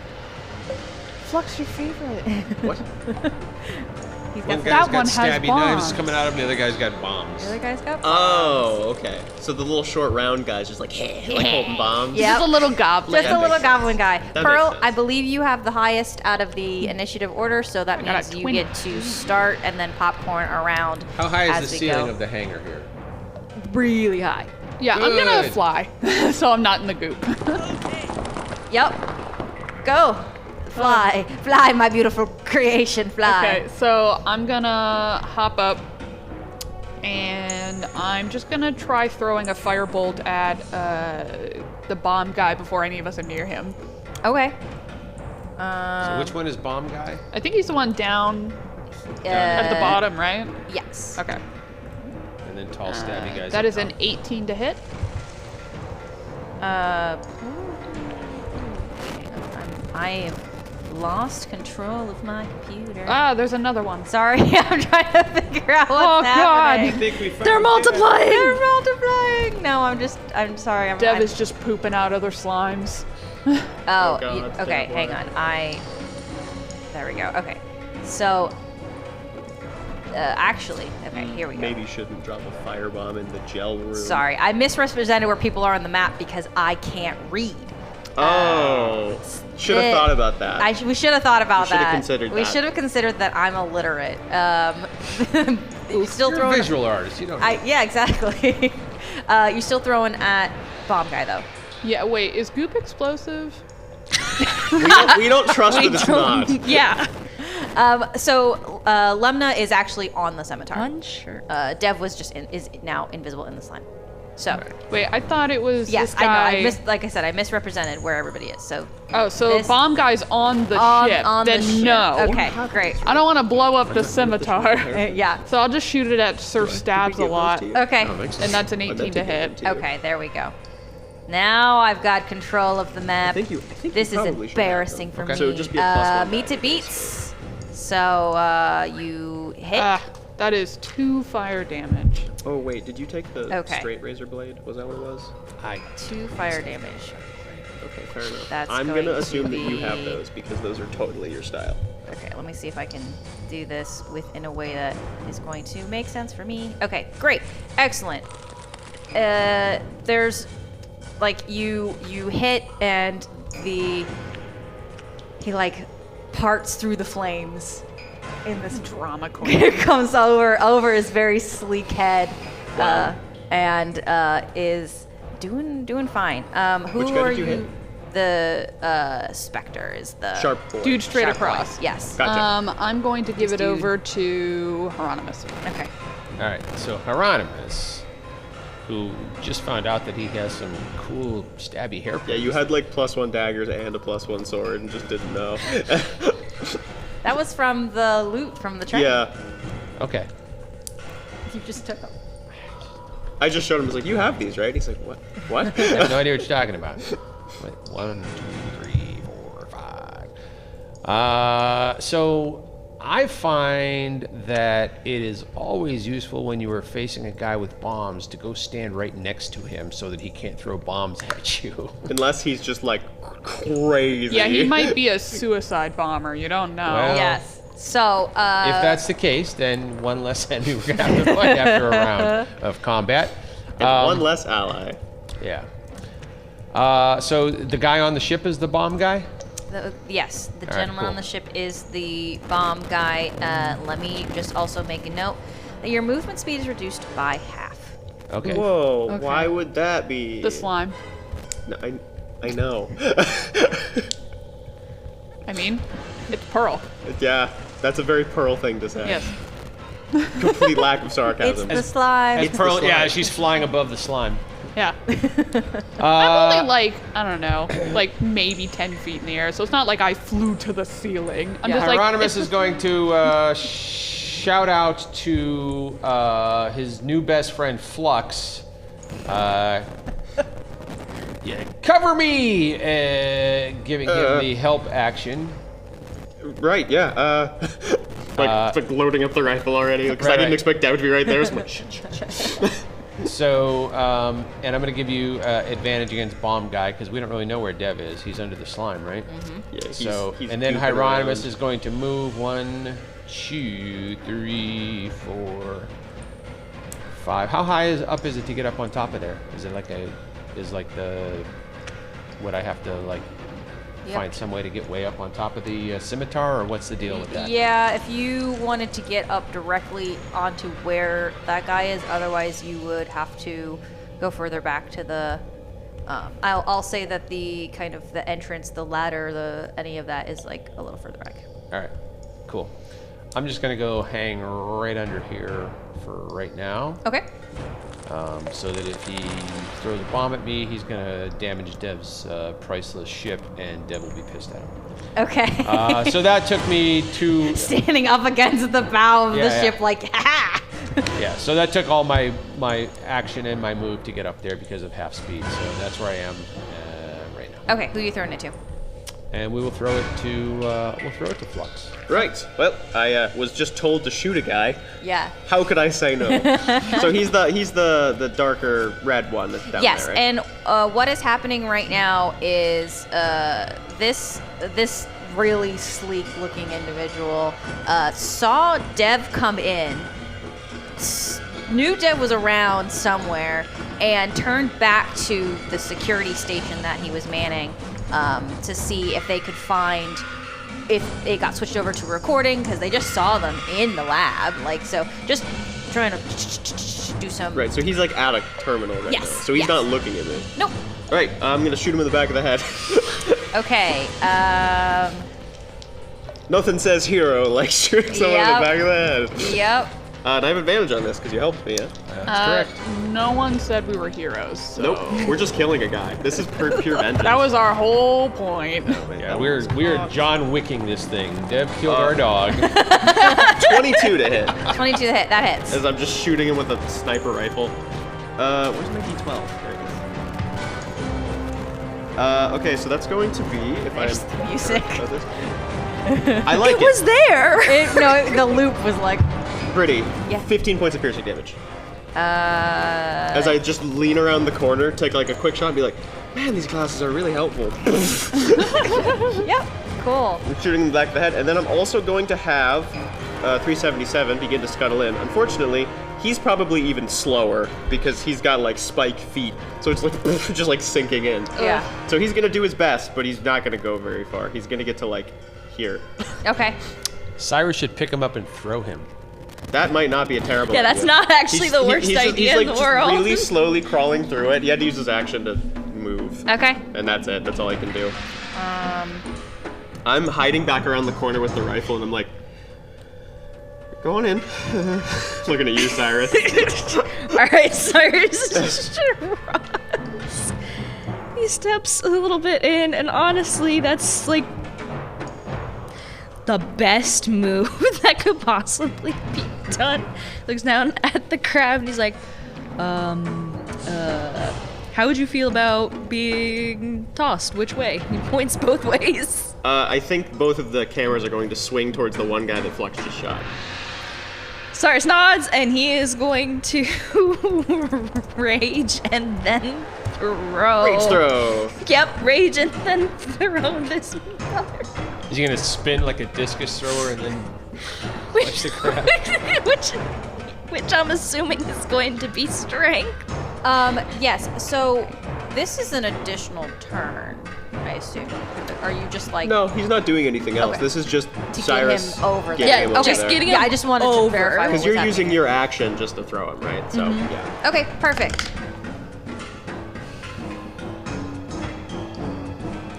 Flux, your favorite. What? He's One got guy's That got one has stabby knives bombs. coming out of him, the other guy's got bombs. the other guy's got bombs. Oh, okay. So the little short round guy's just like holding bombs. Yep. Just a little goblin. Just a little goblin guy. That Pearl, makes sense. I believe you have the highest out of the initiative order, so that got a means you 20. get to start and then popcorn around. How high as is the we ceiling go. of the hangar here? Really high. Yeah, I'm gonna Good. fly, so I'm not in the goop. Yep. Go. Fly. Fly, my beautiful creation. Fly. Okay, so I'm gonna hop up, and I'm just gonna try throwing a firebolt at the bomb guy before any of us are near him. Okay. So which one is bomb guy? I think he's the one down at the bottom, right? Yes. Okay. And then tall stabby guys. That up is an top. 18 to hit. I have lost control of my computer. Ah, there's another one. Sorry, I'm trying to figure out what's Oh, God. happening. think we found They're multiplying! They're multiplying. No, I'm sorry. Dev I'm, is just pooping out other slimes. Oh, God, okay. Dev, Hang what? on. There we go. Okay. So, actually, okay, here we go. Maybe shouldn't drop a firebomb in the gel room. Sorry, I misrepresented where people are on the map because I can't read. Oh, should have it- thought about that. We should have thought about should have that. considered We that. should have considered that I'm illiterate. You still You're a throwing? visual artist. You don't. Yeah, exactly. You're still throwing at bomb guy though. Yeah, wait, is goop explosive? we don't trust that it's not. Yeah. So Lemna is actually on the scimitar. Unsure. Dev was is now invisible in the slime. So Wait, I thought it was yes, this guy. I know. Like I said, I misrepresented where everybody is. So Oh, so this- bomb guy's on the ship. on then the ship. no. Okay, great. I don't want to blow up the scimitar. Yeah. So I'll just shoot it at Sir Stabs a lot. Okay. Oh, makes And sense. that's an 18 to hit. Okay, there we go. Now I've got control of the map. I think you This is probably should have embarrassing for them. me. So it'd just be a +1 meet die. it beats. So you hit. Ah, that is 2 fire damage. Oh wait, did you take the Okay. straight razor blade? Was that what it was? 2 fire damage. Okay, fair enough. That's I'm going gonna to assume that you have be- those because those are totally your style. Okay, let me see if I can do this in a way that is going to make sense for me. Okay, great, excellent. There's like you hit and he like parts through the flames in this Drama queen. it comes over his very sleek head, and is doing fine. Who Which guy are did you hit? The Spectre is the Sharp boy. Dude straight sharp across. point. Yes. Gotcha. I'm going to give it dude. over to Hieronymus. Okay. All right. So Hieronymus, who just found out that he has some cool stabby hairpins. Yeah, you had like +1 daggers and a +1 sword and just didn't know. That was from the loot from the train. Yeah. Okay. You just took them. I just showed him. I was like, "You have these, right?" He's like, "What? What?" I have no idea what you're talking about. Wait, 1, 2, 3, 4, 5. So I find that it is always useful when you are facing a guy with bombs to go stand right next to him so that he can't throw bombs at you. Unless he's just like crazy. Yeah, he might be a suicide bomber. You don't know. Well, Yes. So, If that's the case, then one less enemy we're gonna have to fight after a round of combat. And one less ally. Yeah. So the guy on the ship is the bomb guy? yes, the right, gentleman on cool. the ship is the bomb guy. Let me just also make a note that your movement speed is reduced by half. Okay. Whoa! Okay. Why would that be? The slime. No, I know. I mean, It's Pearl. Yeah, that's a very Pearl thing to say. Yes. Complete lack of It's sarcasm. the slime. As Pearl, yeah, she's flying above the slime. Yeah. I'm only like, I don't know, like maybe 10 feet in the air, so it's not like I flew to the ceiling. I'm just like, Hieronymus is going to shout out to his new best friend Flux. Yeah, cover me! Giving him the help action. Right, yeah. It's like loading up the rifle already, because I didn't expect Dev to be right there. So I'm like, shit. So, and I'm going to give you advantage against Bomb Guy, because we don't really know where Dev is. He's under the slime, right? Yeah, he's and then goofing Hieronymus around. is going to move 1, 2, 3, 4, 5. How high up is it to get up on top of there? Is it like would I have to like find some way to get way up on top of the scimitar, or what's the deal with that? Yeah, if you wanted to get up directly onto where that guy is, otherwise you would have to go further back to the. I'll say that the kind of the entrance, the ladder, any of that is like a little further back. All right, cool. I'm just gonna go hang right under here for right now, Okay. so that if he throws a bomb at me, he's gonna damage Dev's priceless ship, and Dev will be pissed at him. Okay. So that took me to Standing up against the bow of the Yeah. ship, like, ha! yeah. So that took all my action and my move to get up there because of half speed. So that's where I am right now. Okay, who are you throwing it to? And we will throw it to Flux. Right. Well, I was just told to shoot a guy. Yeah. How could I say no? So he's the darker red one that's down Yes, there, right? and what is happening right now is this really sleek-looking individual saw Dev come in, knew Dev was around somewhere, and turned back to the security station that he was manning to see if they could find if it got switched over to recording, because they just saw them in the lab. Like, so just trying to do some. Right, so he's like at a terminal right Yes, now. So he's yes. not looking at me. Nope. Right, I'm gonna shoot him in the back of the head. Okay. Nothing says hero like shooting someone in the Yep. back of the head. Yep. And I have advantage on this because you helped me, yeah? That's correct. no one said we were heroes. So. Nope, we're just killing a guy. This is pure vengeance. That was our whole point. Yeah, we're John Wicking this thing. Dev killed our dog. 22 to hit, 22 to hit. That hits. as I'm just shooting him with a sniper rifle. Where's my D12? There it is. Okay, so that's going to be, if I... There's the music. I like it. It was there. No, the loop was like. Pretty. Yeah. 15 points of piercing damage. As I just lean around the corner, take like a quick shot, and be like, man, these glasses are really helpful. Yep. Cool. I'm shooting in the back of the head, and then I'm also going to have 377 begin to scuttle in. Unfortunately, he's probably even slower because he's got like spike feet, so it's like just like sinking in. Yeah. So he's gonna do his best, but he's not gonna go very far. He's gonna get to like here. Okay. Cyrus should pick him up and throw him. That might not be a terrible Yeah, idea. that's not actually the worst idea he's in the just world. really slowly crawling through it. He had to use his action to move. Okay. And that's it. That's all I can do. I'm hiding back around the corner with the rifle, and I'm like, go on in. Looking at you, Cyrus. All right, Cyrus runs. He steps a little bit in, and honestly, that's like the best move that could possibly be done. Looks down at the crab, and he's like, how would you feel about being tossed? Which way? He points both ways. I think both of the cameras are going to swing towards the one guy that Flux just shot. Cyrus nods, and he is going to rage and then throw. Rage throw. Yep, rage and then throw this mother. Is he gonna spin like a discus thrower and then punch the crab? which I'm assuming is going to be strength. Yes. So this is an additional turn, I assume. Are you just like No, he's not doing anything else. Okay. This is just to Cyrus get him over getting there? him Yeah, over just there. getting Yeah, him I just wanted to over. verify. Because what you're was using happening. your action just to throw him, right? So, yeah. Okay. Perfect.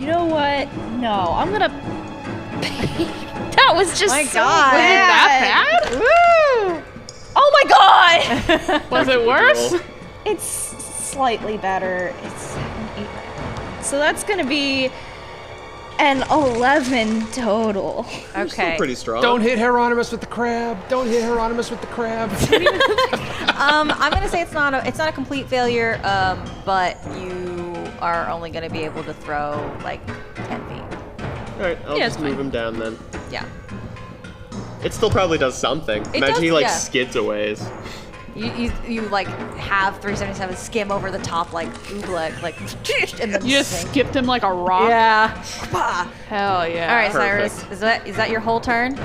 You know what? No, I'm gonna That was just My so God. bad. That bad? Woo! Oh my god! Was it worse? It's slightly better. It's 7, 8, 9. So that's gonna be an 11 total. Okay. Pretty strong. Don't hit Hieronymus with the crab. Don't hit Hieronymus with the crab. I'm gonna say it's not a complete failure, but you are only gonna be able to throw like 10 feet. All right, I'll Yeah, just it's move fine. him down then. Yeah. It still probably does something. Imagine does, he like yeah. skids a ways. You like have 377 skim over the top like oobleck, like and then You just sink. skipped him like a rock? Yeah. Bah. Hell yeah. All right, Perfect. Cyrus, is that your whole turn?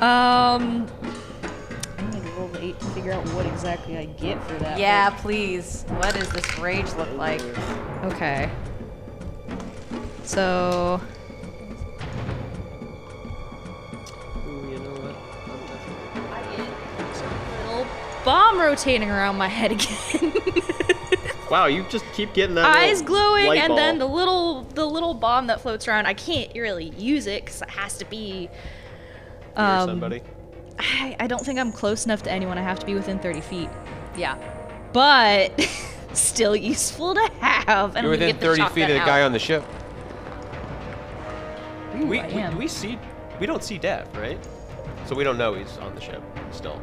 I need to roll the 8 to figure out what exactly I get for that. Yeah, please. What does this rage look like? Okay. So Ooh, you know what? I get a little bomb rotating around my head again. Wow, you just keep getting that Eyes little glowing, light and then ball. the little bomb that floats around. I can't really use it because it has to be. Near somebody. I don't think I'm close enough to anyone. I have to be within 30 feet. Yeah. But still useful to have. And You're we within get the 30 feet shotgun of the out. guy on the ship. We I am. we don't see Dev, right? So we don't know he's on the ship still.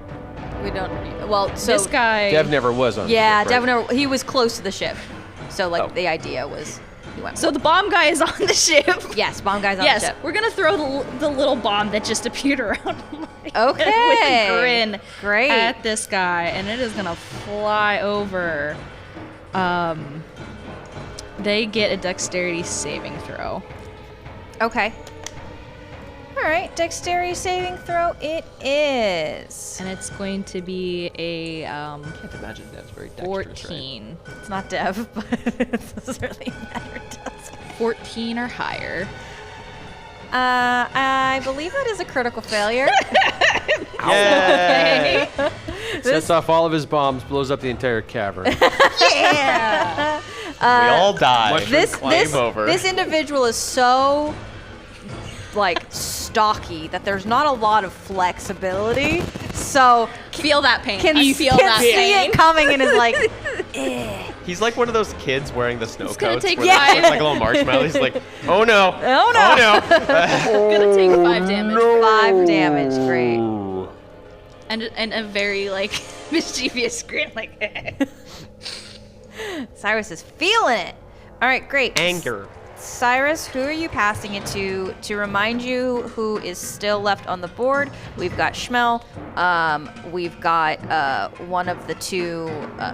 We don't. Well, so This guy. Dev never was on Yeah, the ship, right? Devin. He was close to the ship, so like Oh. the idea was he went. So the bomb guy is on the ship. yes, bomb guys on Yes, the ship. we're gonna throw the little bomb that just appeared around my head Okay. with a grin Great. at this guy, and it is gonna fly over. They get a dexterity saving throw. Okay. All right, dexterity saving throw. It is. And it's going to be a Can't imagine Dev's very dexterous, right? 14. It's not Dev, but it doesn't really matter, does it? 14 or higher. I believe that is a critical failure. Yay! Sets off all of his bombs, blows up the entire cavern. Yeah. we all die. This individual is so like stocky that there's not a lot of flexibility. So Feel that pain. can I feel can that see pain. it coming and is like, He's like one of those kids wearing the snow It's gonna coats take where that five. looks like a little marshmallow. He's like, oh no. oh no, Oh no. Gonna take 5 damage. 5 damage. Great. Ooh. And a very like mischievous grin, like. Cyrus is feeling it. All right, great. Anger. Cyrus, who are you passing it to? To remind you who is still left on the board, we've got Schmel, we've got one of the 2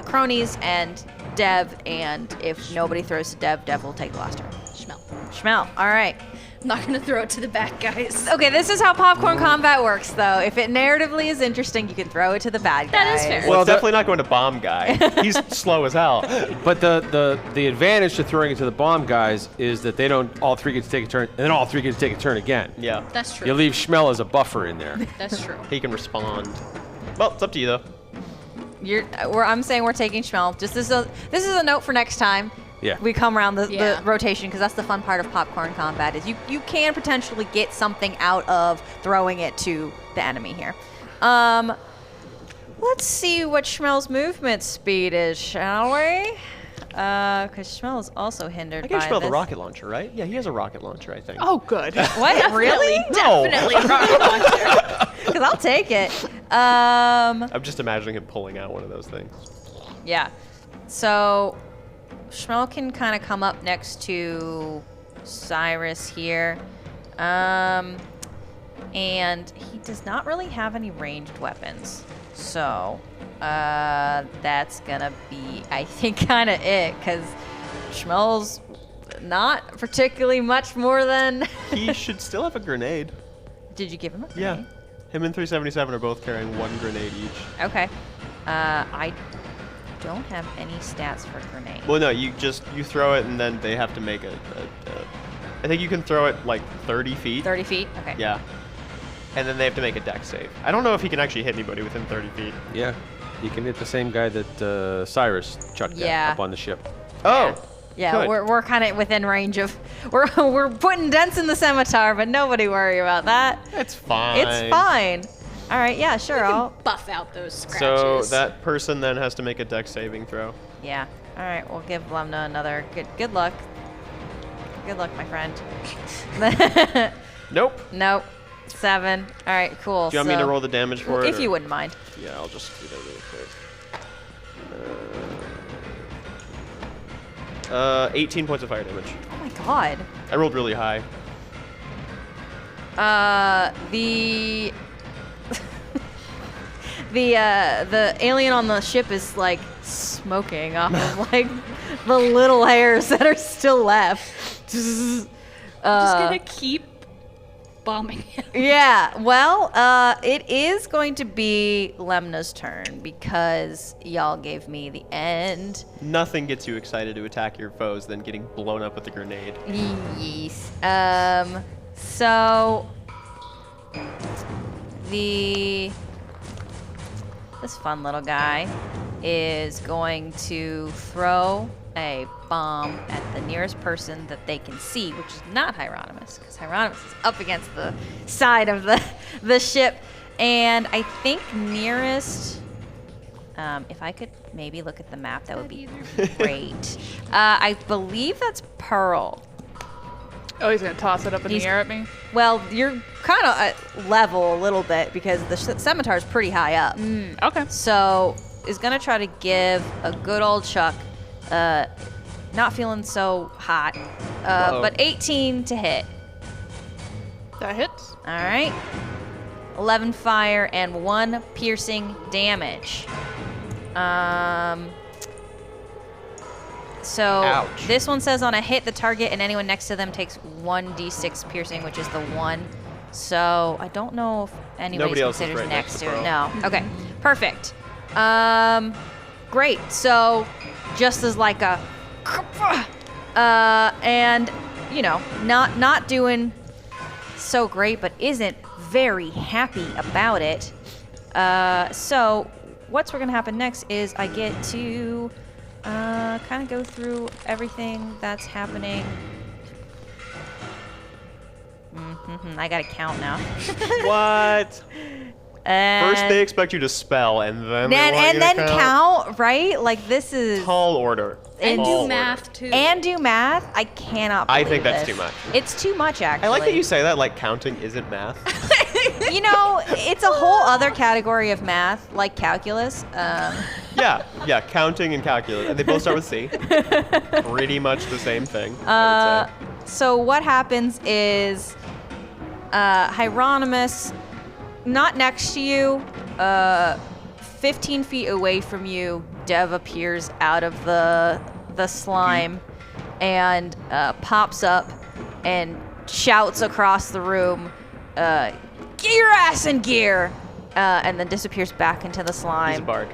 cronies, and Dev, and if nobody throws to Dev, Dev will take the last turn. Smell. Schmel, all right. I'm not gonna throw it to the bad guys. Okay, this is how popcorn combat works, though. If it narratively is interesting, you can throw it to the bad guys. That is fair. Well, Well, it's definitely not going to bomb guy. He's slow as hell. But the advantage to throwing it to the bomb guys is that they don't all 3 get to take a turn, and then all 3 get to take a turn again. Yeah. That's true. You leave Schmel as a buffer in there. That's true. He can respond. Well, it's up to you though. I'm saying we're taking Schmel. This is a note for next time. Yeah. We come around the Yeah. rotation because that's the fun part of popcorn combat is you can potentially get something out of throwing it to the enemy here. Let's see what Schmel's movement speed is, shall we? Because Schmel is also hindered I can by spell the this. rocket launcher, right? Yeah, he has a rocket launcher, I think. Oh, good. What? Really? No. Definitely rocket launcher. Because I'll take it. I'm just imagining him pulling out one of those things. Yeah. So Schmel can kind of come up next to Cyrus here. And he does not really have any ranged weapons. So that's gonna be, I think, kind of it, because Schmel's not particularly much more than... He should still have a grenade. Did you give him a Yeah. grenade? Him and 377 are both carrying 1 grenade each. Okay. I don't have any stats for grenade. Well, no, you throw it and then they have to make I think you can throw it like 30 feet. 30 feet? Okay. Yeah. And then they have to make a dex save. I don't know if he can actually hit anybody within 30 feet. Yeah. You can hit the same guy that Cyrus chucked Yeah. at up on the ship. Oh! Yeah, Good. we're kind of within range of. We're putting dents in the scimitar, but nobody worry about that. It's fine. It's fine. All right, yeah, sure. I'll. Buff out those So scratches. that person then has to make a dex saving throw. Yeah. All right, we'll give Lemna another good luck. Good luck, my friend. Nope. Nope. 7. All right, cool. Do you want me to so- roll the damage for it? If you wouldn't mind. Yeah, I'll just do that really quick. 18 points of fire damage. Oh my god. I rolled really high. The the alien on the ship is like smoking off of like the little hairs that are still left. Just gonna keep bombing him. Yeah, well, it is going to be Lemna's turn because y'all gave me the end. Nothing gets you excited to attack your foes than getting blown up with a grenade. Yes. So this fun little guy is going to throw a bomb at the nearest person that they can see, which is not Hieronymus, because Hieronymus is up against the side of the ship. And I think nearest, if I could maybe look at the map, that would be great. I believe that's Pearl. Oh, he's gonna toss it up in He's- the air at me. Well, you're kind of at level a little bit because the scimitar is pretty high up. Okay. So is gonna try to give a good old chuck. Not feeling so hot, Whoa. but 18 to hit. That hits. All right. 11 fire and 1 piercing damage. So Ouch. this one says on a hit, the target and anyone next to them takes 1d6 piercing, which is the 1. So I don't know if anybody Nobody else is considers right next next to to it. Pearl. No. Okay. Perfect. Great. So just as like a, and you know, not doing so great, but isn't very happy about it. So what's going to happen next is I get to kind of go through everything that's happening. I got to count now. What? First they expect you to spell, and then they want you and to then count, right? Like this is Tall order. And Tall do order. math too. and do math. I cannot. I believe think that's this. too much. It's too much, actually. I like that you say that like counting isn't math. You know, it's a whole other category of math, like calculus. Yeah, counting and calculus, and they both start with C. Pretty much the same thing. I would say. So what happens is Hieronymus, not next to you, 15 feet away from you, Dev appears out of the slime and pops up and shouts across the room, "Get your ass in gear!" And then disappears back into the He's a slime. bard.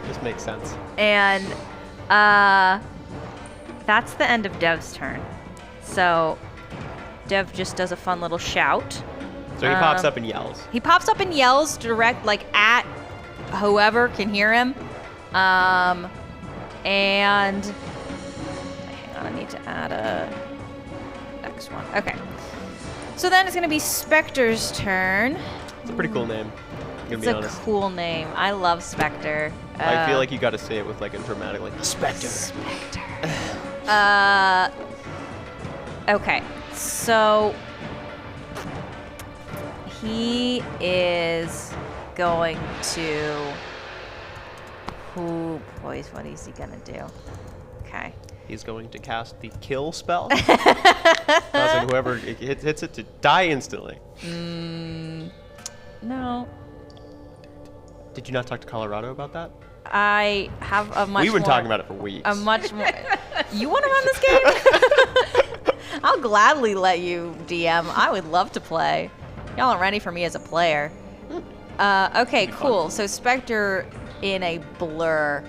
This makes sense. And that's the end of Dev's turn. So Dev just does a fun little shout. So he pops up and yells. He pops up and yells direct, like at whoever can hear him. And hang on, I need to add a next one. Okay. So then it's gonna be Spectre's turn. It's a pretty cool name. I'm gonna It's be a honest. cool name. I love Spectre. I feel like you got to say it with like a dramatic, like Spectre. Okay, so he is going to. Oh, boys, what is he gonna do? Okay. He's going to cast the kill spell, causing whoever hits it to die instantly. No, Did you not talk to Colorado about that? I have a much. We've been more, talking about it for weeks. A much more. You want to run this game? I'll gladly let you DM. I would love to play. Y'all aren't ready for me as a player. Okay, cool. So Spectre in a blur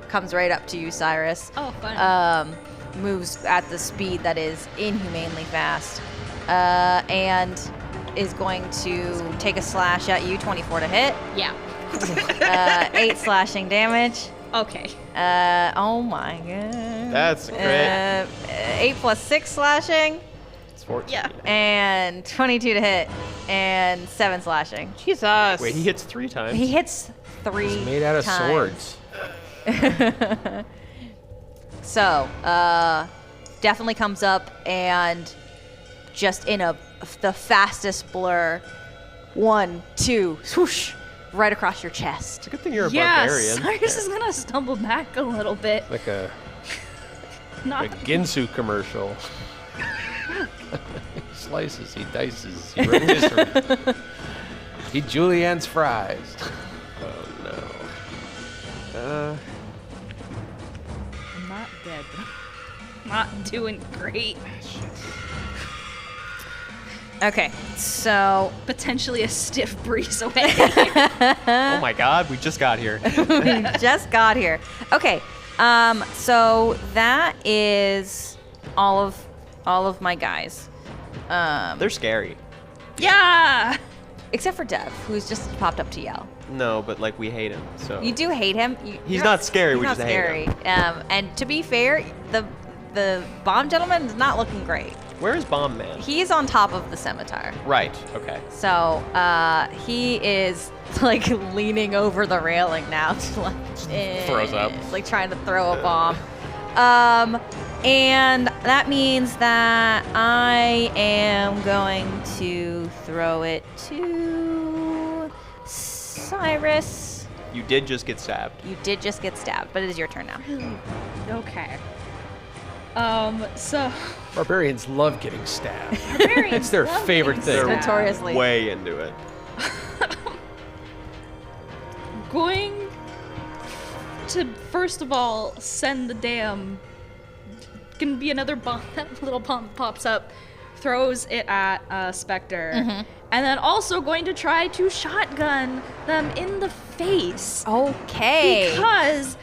comes right up to you, Cyrus. Oh, fun. Moves at the speed that is inhumanely fast, and is going to take a slash at you. 24 to hit. Yeah. 8 slashing damage. Okay. Oh my god. That's great. 8 plus 6 slashing. It's 14. Yeah. And 22 to hit. And 7 slashing. Jesus. Wait, he hits 3 times. He hits 3 It's made out of times. swords. So, definitely comes up and just in the fastest blur, 1, 2, swoosh, right across your chest. Good thing you're a Yeah, barbarian. Cyrus is gonna stumble back a little bit. Like a Not Ginsu commercial. He slices, he dices, he rotisseries. He julienne's fries. Oh I'm not dead. Not doing great. Okay, so Potentially a stiff breeze away. no. Oh my god, we just got here. we just got here. Okay, so that is all of my guys. They're scary. Yeah. Except for Dev, who's just popped up to yell. No, but like we hate him. So You do hate him. He's You're not scary, He's we not just hate scary. him. And to be fair, the bomb gentleman is not looking great. Where is Bomb Man? He's on top of the scimitar. Right. Okay. So he is like leaning over the railing now, to, like, Throws up. like trying to throw a bomb. And that means that I am going to throw it to Cyrus. You did just get stabbed. You did just get stabbed, but it is your turn now. Okay. So Barbarians love getting stabbed. barbarians It's their love favorite getting thing. They're stabbed. Notoriously. way into it. Going to first of all send the damn. Gonna be another bomb. That little bomb pops up, throws it at Spectre, and then also going to try to shotgun them in the face Okay. because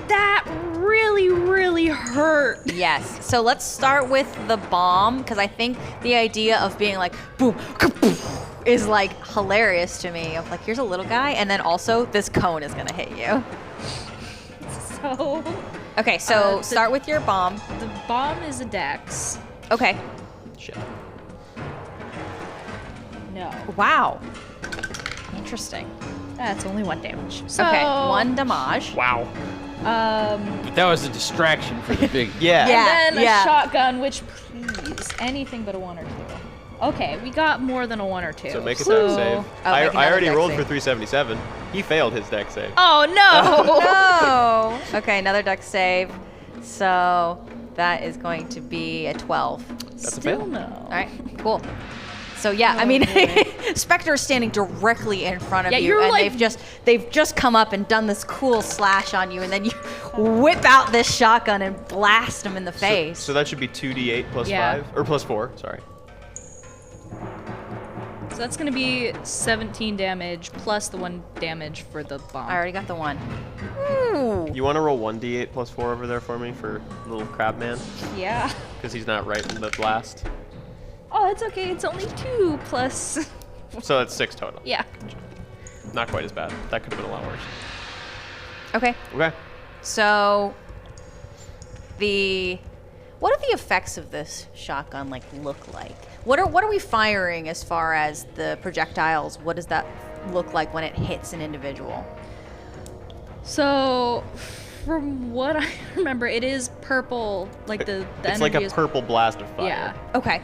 that really, really hurt. Yes. So let's start with the bomb because I think the idea of being like boom, kaboom, is like hilarious to me. Of like, here's a little guy, and then also this cone is gonna hit you. So Okay, so the- start with your bomb. the bomb is a dex. Okay. Shit. No, Wow. Interesting. that's only 1 damage. So, Okay, 1 damage. Wow. But that was a distraction for the big. Yeah. Yeah. And then a shotgun, which please, anything but a 1 or 2. Okay, we got more than a 1 or 2. So make a So- dex save. Oh, I make another already dex rolled save. for 377. He failed his dex save. Oh no! No. Okay, another dex save. So that is going to be a 12. That's a Still fail. no. All right, cool. So yeah, I mean, Spectre is standing directly in front of Yeah, you, you're and like- they've just come up and done this cool slash on you, and then you whip out this shotgun and blast them in the face. So that should be 2d8 plus Yeah. 5 or plus 4. Sorry. So that's gonna be 17 damage plus the 1 damage for the bomb. I already got the 1. Ooh. You want to roll 1d8 plus 4 over there for me for little crab man Yeah. because he's not right in the blast. Oh, it's okay. It's only 2 plus. So that's 6 total. Yeah. Not quite as bad. That could have been a lot worse. Okay, Okay. so what do the effects of this shotgun like look like? What are we firing as far as the projectiles? What does that look like when it hits an individual? So, from what I remember, it is purple. Like the It's energy like a is purple blast of fire. Yeah. Okay.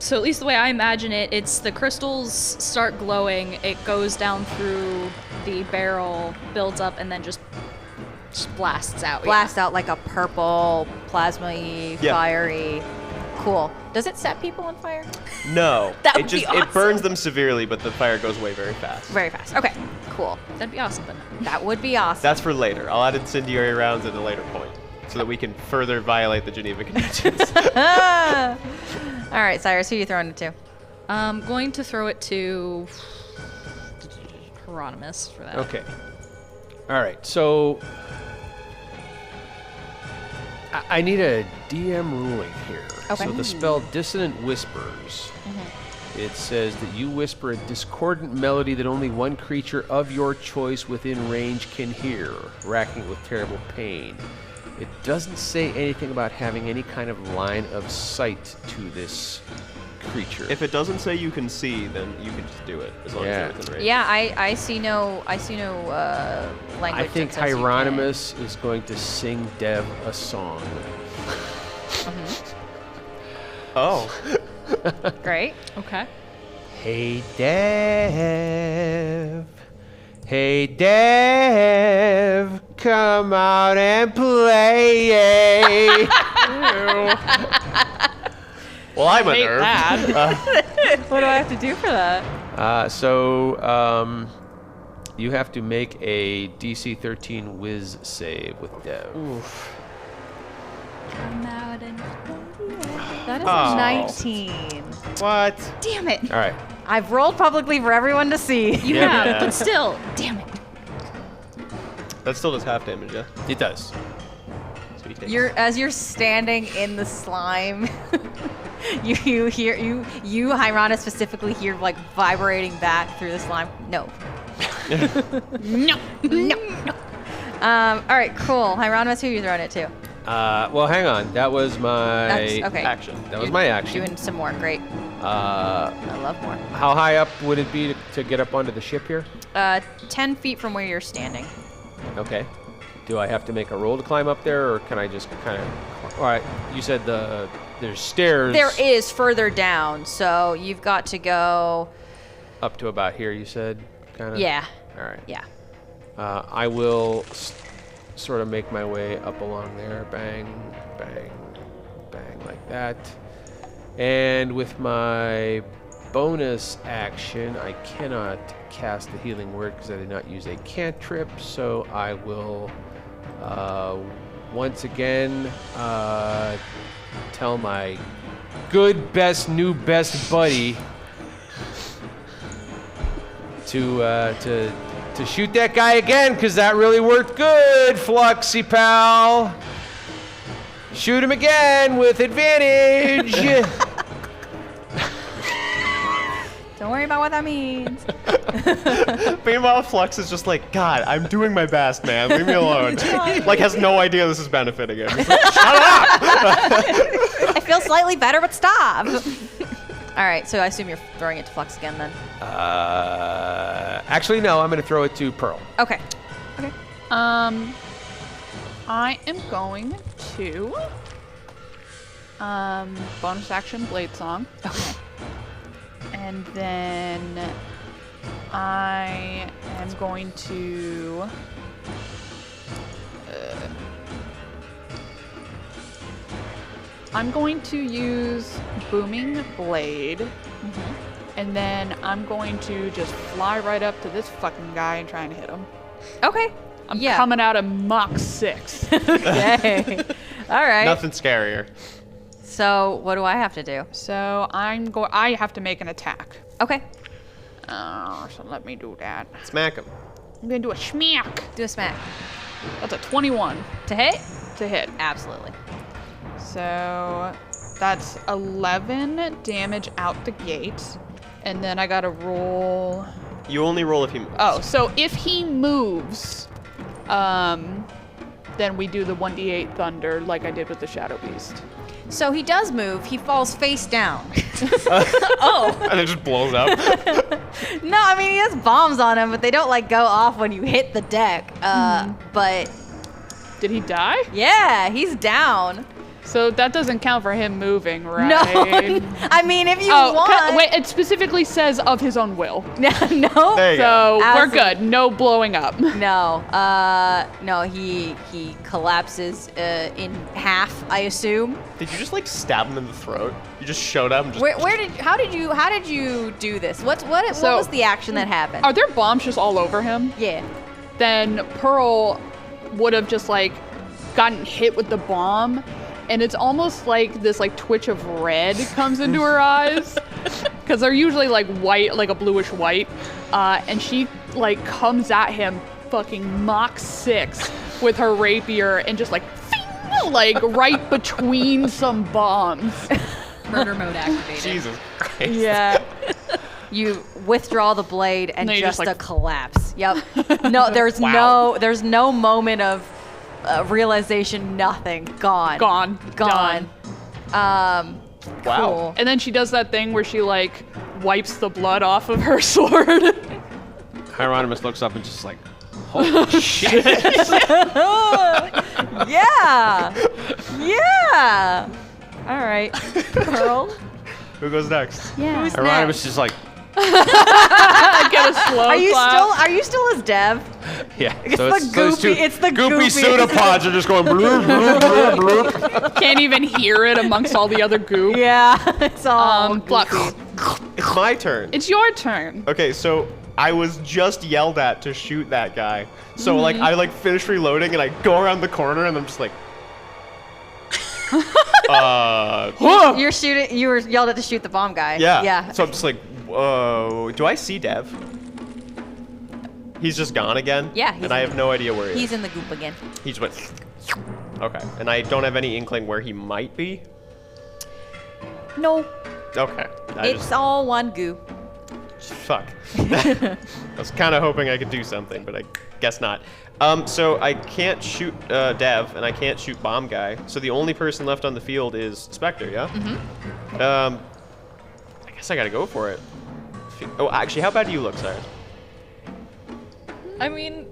So at least the way I imagine it, it's the crystals start glowing, it goes down through the barrel, builds up, and then just blasts out. Blast out like a purple, plasma-y, Yeah. fiery. Cool. Does it set people on fire? No. That it would be just awesome. it burns them severely, but the fire goes away very fast. Very fast. Okay. Cool. That'd be awesome, but no. That would be awesome. That's for later. I'll add incendiary rounds at a later point so that we can further violate the Geneva Conventions. All right, Cyrus, who are you throwing it to? I'm going to throw it to Hieronymus for that. Okay. All right. So I need a DM ruling here. Okay. So the spell Dissonant Whispers it says that you whisper a discordant melody that only one creature of your choice within range can hear, racking it with terrible pain. It doesn't say anything about having any kind of line of sight to this creature. If it doesn't say you can see, then you can just do it as long Yeah. as you're within range. Yeah, I see no language. I think that says you can. Hieronymus is going to sing Dev a song. Oh. Great. Okay. Hey Dev, hey Dev, come out and play. Well, I'm a Hate nerd. that. What do I have to do for that? You have to make a DC 13 Whiz save with Dev. Come out and That is Oh. a 19. What? damn it. All right. I've rolled publicly for everyone to see. You Yeah. have, but still, damn it. That still does half damage, yeah? It does. So he takes. As you're standing in the slime, you hear Hyrona specifically hear like vibrating back through the slime. No. No, no. All right, cool. Hieronymus, who are you throwing it to? Well, hang on. That was my That's okay. action. That was You're my action. Doing some more. Great. Uh, I love more. how high up would it be to get up onto the ship here? 10 feet from where you're standing. Okay. Do I have to make a roll to climb up there, or can I just kind of? All right. You said there's stairs. There is further down, so you've got to go. Up to about here. You said, kind of. Yeah. All right. Yeah. I will sort of make my way up along there. Bang, bang, bang, like that. And with my bonus action, I cannot cast the healing word because I did not use a cantrip. So I will once again tell my good, best, new best buddy to shoot that guy again, because that really worked good, Fluxy pal. Shoot him again with advantage. Don't worry about what that means. Meanwhile, Flux is just like, God, I'm doing my best, man. Leave me alone. Like, has no idea this is benefiting him. He's like, I feel slightly better, but stop. All right, so I assume you're throwing it to Flux again then. Actually, no, I'm going to throw it to Pearl. Okay. I am going to bonus action Blade Song. Okay. And then I am going to use Booming Blade. And then I'm going to just fly right up to this fucking guy and try and hit him. Okay. I'm yeah. coming out of Mach 6. Okay. All right. nothing scarier. So what do I have to do? So I have to make an attack. Okay. So let me do that. Smack him. I'm gonna do a schmack. Do a smack. That's a 21 To hit? to hit. Absolutely. So that's 11 damage out the gate. And then I gotta roll. You only roll if he moves. Oh, so if he moves, then we do the 1d8 thunder like I did with the Shadow Beast. So he does move. He falls face down. And it just blows up. No, I mean he has bombs on him, but they don't like go off when you hit the deck. But Did he die? yeah, he's down. So that doesn't count for him moving, right? No, I mean if you Oh, want. wait, it specifically says of his own will. No, There you go. So we're As- good. No blowing up. no, no. He collapses in half. I assume. Did you just like stab him in the throat? You just showed up and just. How did you do this? What So- was the action that happened? Are there bombs just all over him? Yeah. Then Pearl would have just like gotten hit with the bomb, and it's almost like this like twitch of red comes into her eyes because they're usually like white, like a bluish white, and she like comes at him fucking Mach 6 with her rapier and just like right between some bombs. Murder mode activated. Jesus Christ. Yeah. You withdraw the blade and then you just just, like- a collapse. Yep. No, there's no moment of realization. Nothing. Gone. Gone. Gone. Wow. Cool. And then she does that thing where she like wipes the blood off of her sword. Hieronymus looks up and just like, holy shit. Yeah. Yeah. All right. Pearl. Who goes next? Yeah. Who's Hieronymus is just like, Get a slow Are you clap. still as Dev? yeah. It's so the those two goopy- it's the goopy goopy- pseudopods are just going bloop, bloop, bloop, bloop. Can't even hear it amongst all the other goop. Yeah. It's all Flux. It's my turn. It's your turn. Okay, so I was just yelled at to shoot that guy. So like I like finish reloading and I go around the corner and I'm just like You're shooting. You were yelled at to shoot the bomb guy. yeah. Yeah. So I'm just like, whoa, do I see Dev? He's just gone again? Yeah, he's And I in- have no idea where he He's is. in the goop again. He just went okay. And I don't have any inkling where he might be. No, Okay. I it's all one goo. Fuck. I was kind of hoping I could do something, but I guess not. So I can't shoot Dev, and I can't shoot Bomb Guy. So the only person left on the field is Spectre, yeah? Mm-hmm. I guess I gotta go for it. Oh, actually, how bad do you look, Cyrus? I mean,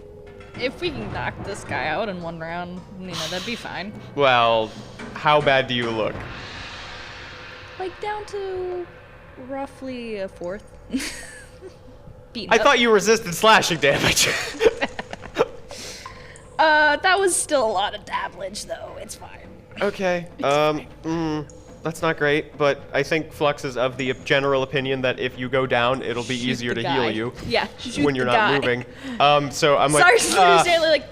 if we can knock this guy out in one round, that'd be fine. Well, how bad do you look? Like down to roughly a fourth. Beaten I up. thought you resisted slashing damage. That was still a lot of damage, though. It's fine. Okay. That's not great, but I think Flux is of the general opinion that if you go down, it'll be Shoot easier the to heal guy. you Yeah, shoot when you're the not guy. moving. So I'm like, Sorry, Stanley, like,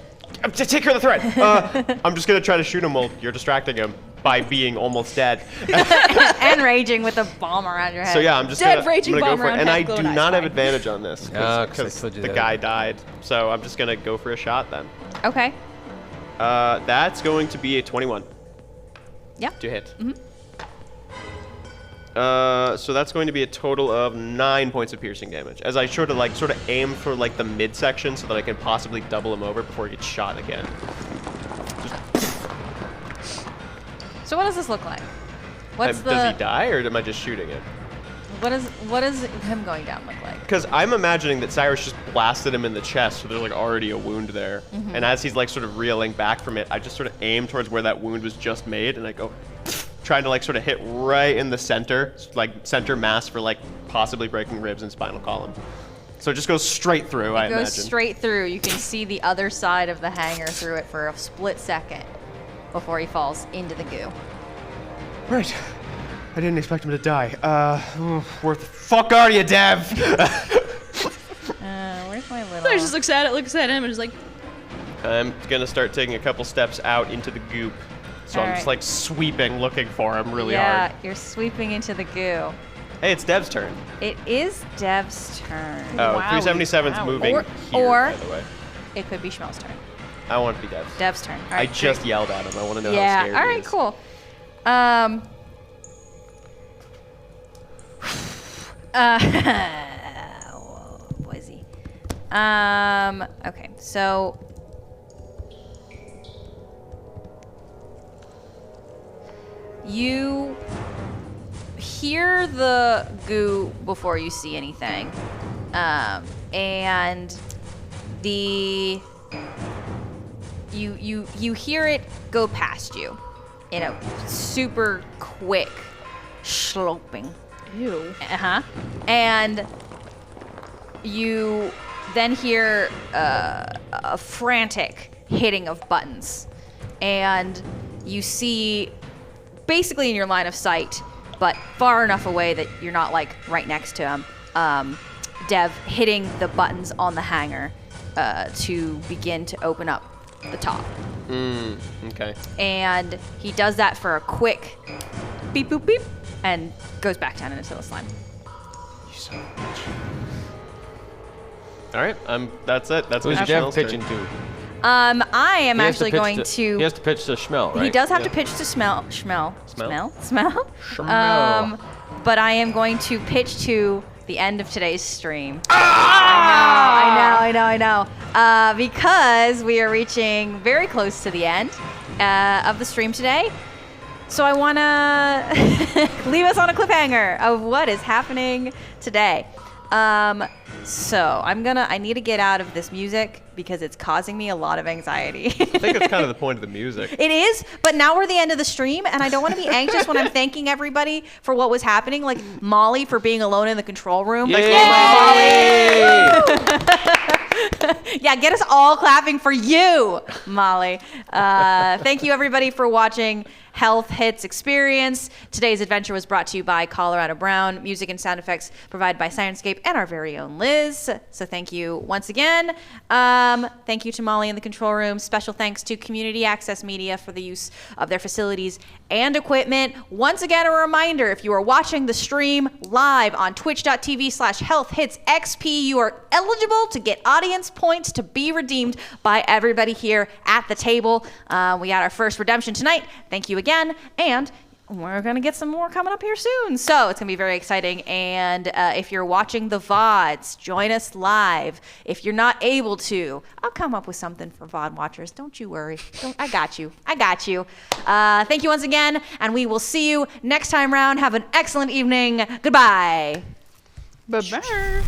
take care of the threat. I'm just gonna try to shoot him while you're distracting him by being almost dead. And raging with a bomb around your head. So yeah, I'm just Dead gonna, raging I'm gonna go bomb for it, around and I head, do glow, nice, not have fine. advantage on this Ah, 'cause I because told you the that. guy died. So I'm just gonna go for a shot then. Okay. That's going to be a 21 Yeah. to hit. So that's going to be a total of 9 points of piercing damage. As I sort of aim for like the midsection so that I can possibly double him over before he gets shot again. So what does this look like? What's the? Does he die, or am I just shooting him? What does him going down look like? Because I'm imagining that Cyrus just blasted him in the chest, so there's like already a wound there. And as he's like sort of reeling back from it, I just sort of aim towards where that wound was just made, and I go, trying to like sort of hit right in the center, like center mass for like possibly breaking ribs and spinal column. So it just goes straight through, I Goes imagine. straight through. You can see the other side of the hanger through it for a split second before he falls into the goo. Right. I didn't expect him to die. Where the fuck are you, Dev? Where's my little? Claire just looks at him, and is like, I'm gonna start taking a couple steps out into the goop. So I'm just Alright. like sweeping, looking for him really yeah, hard. you're sweeping into the goo. Hey, it's Dev's turn. It is Dev's turn. Oh, Wowie, 377's wowie. moving Or, here, or by the way. it could be Schmel's turn. I want it to be Dev's. Dev's turn. All I right, just great. yelled at him. I want to know how Yeah. scared All he right. is. Cool. Boise. Okay. So. You hear the goo before you see anything, and the you hear it go past you in a super quick sloping. Ew. And you then hear a frantic hitting of buttons, and you see basically in your line of sight, but far enough away that you're not like right next to him, Dev hitting the buttons on the hanger to begin to open up the top. Okay. And he does that for a quick beep boop beep and goes back down into the slime. You son of a bitch. All right. That's it. That's Who's gonna be Dev Schmel's turn. pitching to? I am He has actually pitch going He to. has to pitch to Schmel, right? He does have Yeah. to pitch to Smell. Schmel? But I am going to pitch to the end of today's stream. I know. Because we are reaching very close to the end of the stream today. So I want to leave us on a cliffhanger of what is happening today. So I need to get out of this music because it's causing me a lot of anxiety. I think it's kind of the point of the music. It is, but now we're the end of the stream, and I don't want to be anxious when I'm thanking everybody for what was happening, like Molly for being alone in the control room. Yeah, get us all clapping for you, Molly. Thank you, everybody, for watching Health Hits Experience. Today's adventure was brought to you by Colorado Brown. Music and sound effects provided by Sirenscape and our very own Liz. So thank you once again. Thank you to Molly in the control room. Special thanks to Community Access Media for the use of their facilities and equipment. Once again, a reminder, if you are watching the stream live on twitch.tv/healthhitsxp, you are eligible to get audience points to be redeemed by everybody here at the table. We got our first redemption tonight. Thank you again. And we're going to get some more coming up here soon. So it's going to be very exciting. And if you're watching the VODs, join us live. If you're not able to, I'll come up with something for VOD watchers. Don't you worry. I got you. Thank you once again. And we will see you next time round. Have an excellent evening. Goodbye. Bye-bye.